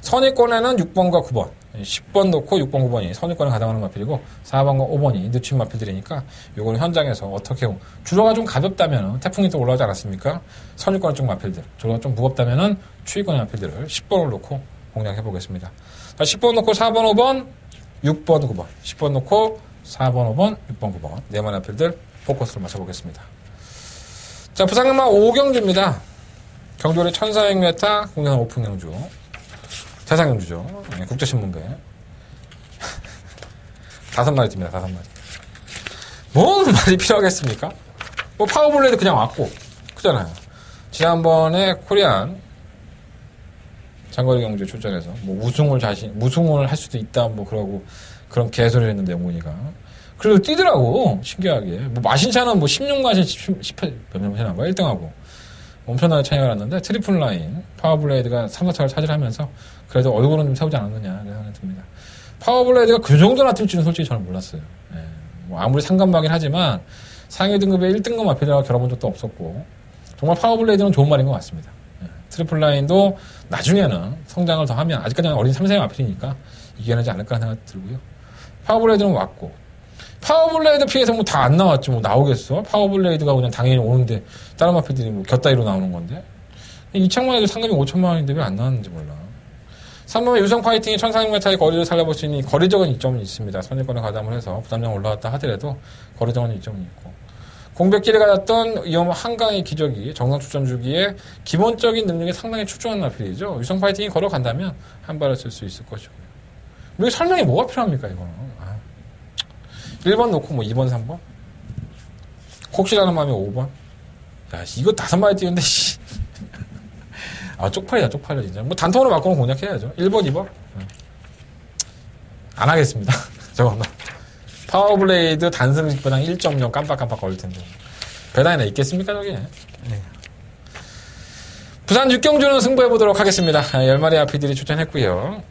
선입권에는 6번과 9번, 10번 놓고 6번, 9번이 선입권에 가져가는 마필이고 4번과 5번이 늦춘 마필들이니까 요거는 현장에서 어떻게 주로가 좀 가볍다면 태풍이 또 올라오지 않았습니까? 선입권 쪽 마필들, 주로가 좀 무겁다면은 추위권의 마필들을 10번을 놓고 공략해 보겠습니다. 10번 놓고 4번, 5번, 6번, 9번, 10번 놓고 4번, 5번, 6번, 9번 네 마리 마필들 포커스를 맞춰보겠습니다. 자, 부산경마 5경주입니다. 경주월의 1400m 국내산 오픈 경주. 대상경주죠. 네, 국제신문배. 5마리 뜁니다, 5마리. 뭔 말이 필요하겠습니까? 뭐, 파워블레이드 그냥 왔고, 그잖아요. 지난번에 코리안 장거리 경주에 출전해서, 뭐, 우승을 할 수도 있다, 뭐, 그러고, 그런 개소리를 했는데, 영훈이가. 그래도 뛰더라고, 신기하게. 뭐, 마신차는 뭐, 16마신, 10몇 년 한 거야, 1등하고. 엄청나게 차이가 났는데 트리플 라인 파워블레이드가 3, 4차를 차지하면서 그래도 얼굴은 좀 세우지 않았느냐 생각이 듭니다. 파워블레이드가 그 정도나 뛸 줄은 솔직히 저는 몰랐어요. 예. 뭐 아무리 상관마긴 하지만 상위 등급의 1등급 마필이라고 겨뤄본 적도 없었고 정말 파워블레이드는 좋은 말인 것 같습니다. 예. 트리플 라인도 나중에는 성장을 더 하면 아직까지는 어린 3세의 마필이니까 이겨내지 않을까 생각이 들고요. 파워블레이드는 왔고 파워블레이드 피해서 뭐 다 안 나왔지 뭐 나오겠어? 파워블레이드가 그냥 당연히 오는데 다른 마필들이 뭐 곁다리로 나오는 건데 이창만 해도 상금이 5천만 원인데 왜 안 나왔는지 몰라. 3번의 유성 파이팅이 1400m의 거리를 살려볼 수 있는 거리적인 이점은 있습니다. 선입권에 가담을 해서 부담량 올라왔다 하더라도 거리적인 이점은 있고 공백길에 가졌던 이 한강의 기적이 정상 출전 주기에 기본적인 능력이 상당히 출중한 마필이죠. 유성 파이팅이 걸어간다면 한 발을 쓸 수 있을 것이고요. 왜 설명이 뭐가 필요합니까 이거는. 1번 놓고 뭐 2번, 3번? 혹시라는 마음에 5번? 야, 이거 5마리 뛰는데, 씨. 아, 쪽팔이다, 쪽팔려, 진짜. 뭐 단통으로 바꾸면 공략해야죠. 1번, 2번? 안 하겠습니다. 저거는. 파워블레이드 단승직배당 1.0 깜빡깜빡 걸릴 텐데. 배당이나 있겠습니까, 저게? 네. 부산 6경주는 승부해보도록 하겠습니다. 10마리 아피들이 추천했고요.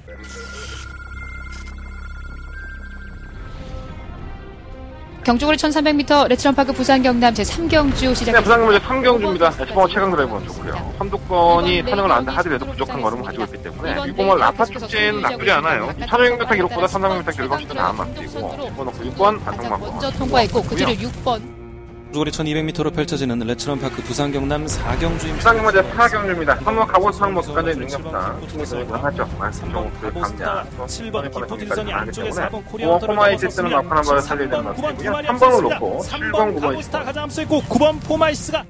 경주거리 1300m 레츠런파크 부산 경남 제3경주 네, 시작했습니다. 부산경마 3경주입니다. 10번 최강 드라이버는 좋고요. 선두권이 선행을 안 하더라도 부족한 걸음을 가지고 있기 때문에 6번은 라파 축제는 나쁘지 않아요. 1600m 기록보다 1300m 기록이 훨씬 더 나은 맛이고 10번 놓고 6번 반성만큼 먼저 통과했고 그 뒤를 6번. 경주거리 1200m로 펼쳐지는 레츠런파크 부산 경남 4경주입니다. 부산경마 제4경주입니다. 선거 가보상 뭐 객관적인 능력상 충분히 가능하죠. 말씀종들 감자 7번 기포딜선이 안쪽에 4번 9번 포마이시스는 막판 한 발을 살려야 되는 맛이고요. 3번을 놓고 7번 9번 가고스타 가장 앞서 있고 9번 포마이스가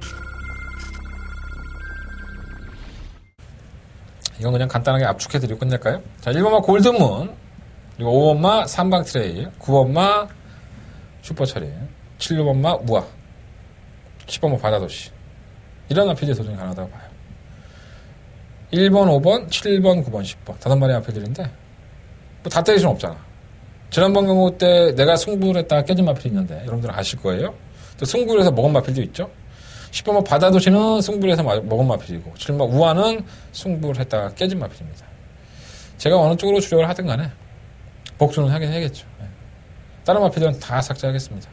이건 그냥 간단하게 압축해드리고 끝낼까요? 자, 1번마 골드문, 그리고 5번마 삼방 트레일, 9번마 슈퍼처리, 7번마 무아, 10번마 바다도시. 이런 마필들이 도전이 가능하다고 봐요. 1번, 5번, 7번, 9번, 10번. 5마리 마필들인데, 뭐 다 때릴 수는 없잖아. 지난번 경우 때 내가 승부를 했다가 깨진 마필이 있는데, 여러분들은 아실 거예요. 또 승부를 해서 먹은 마필도 있죠. 10번마 바다도시는 승부를 해서 먹은 마필이고 7번마 우아는 승부를 했다가 깨진 마필입니다. 제가 어느 쪽으로 주력을 하든 간에 복수는 하긴 해야겠죠. 다른 마필들은 다 삭제하겠습니다.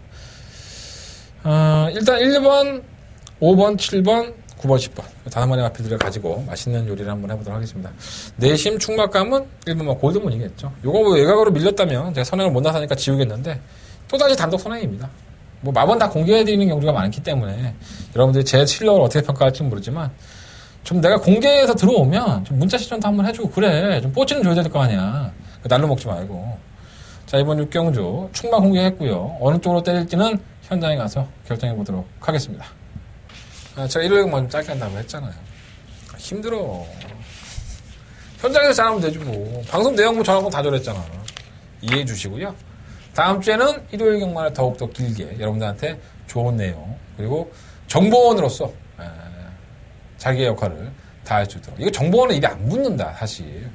일단 1번, 5번, 7번, 9번, 10번. 5마리 마필들을 가지고 맛있는 요리를 한번 해보도록 하겠습니다. 내심 충막감은 1번 골드문이겠죠. 요거 뭐 외곽으로 밀렸다면 제가 선행을 못 나서니까 지우겠는데 또다시 단독 선행입니다. 뭐 마번 다 공개해드리는 경우가 많기 때문에 여러분들이 제 실력을 어떻게 평가할지는 모르지만 좀 내가 공개해서 들어오면 좀 문자 시전도 한번 해주고 그래. 좀 뽀찌는 줘야 될 거 아니야. 날로 먹지 말고. 자, 이번 육경주 충막 공개했고요. 어느 쪽으로 때릴지는 현장에 가서 결정해 보도록 하겠습니다. 제가 일요일만 좀 짧게 한다고 했잖아요. 힘들어. 현장에서 잘하면 되지 뭐. 방송 내용 뭐 저하고 다 저랬잖아. 이해해 주시고요. 다음 주에는 일요일 경만을 더욱더 길게 여러분들한테 좋은 내용 그리고 정보원으로서 자기의 역할을 다할 수 있도록. 이거 정보원은 입에 안 붙는다 사실.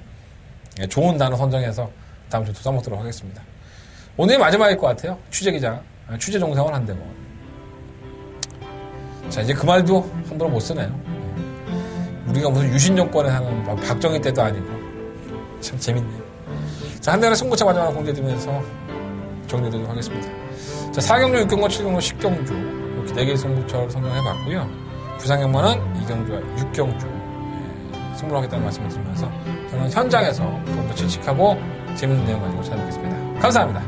좋은 단어 선정해서 다음 주에 또 써먹도록 하겠습니다. 오늘이 마지막일 것 같아요. 취재기자 취재 종사원 한대원. 자, 이제 그 말도 함부로 못 쓰네요. 우리가 무슨 유신 정권에 사는 박정희 때도 아니고 참 재밌네요. 자, 한대원의 승부차 마지막으로 공개드리면서 정리해드리도록 하겠습니다. 자, 4경주, 6경주, 7경주, 10경주 이렇게 4개의 승부처를 선정해봤고요. 부상경마는 2경주와 6경주 승부를 하겠다는 말씀을 드리면서 저는 현장에서 좀 더 칙칙하고 재밌는 내용 가지고 찾아뵙겠습니다. 감사합니다.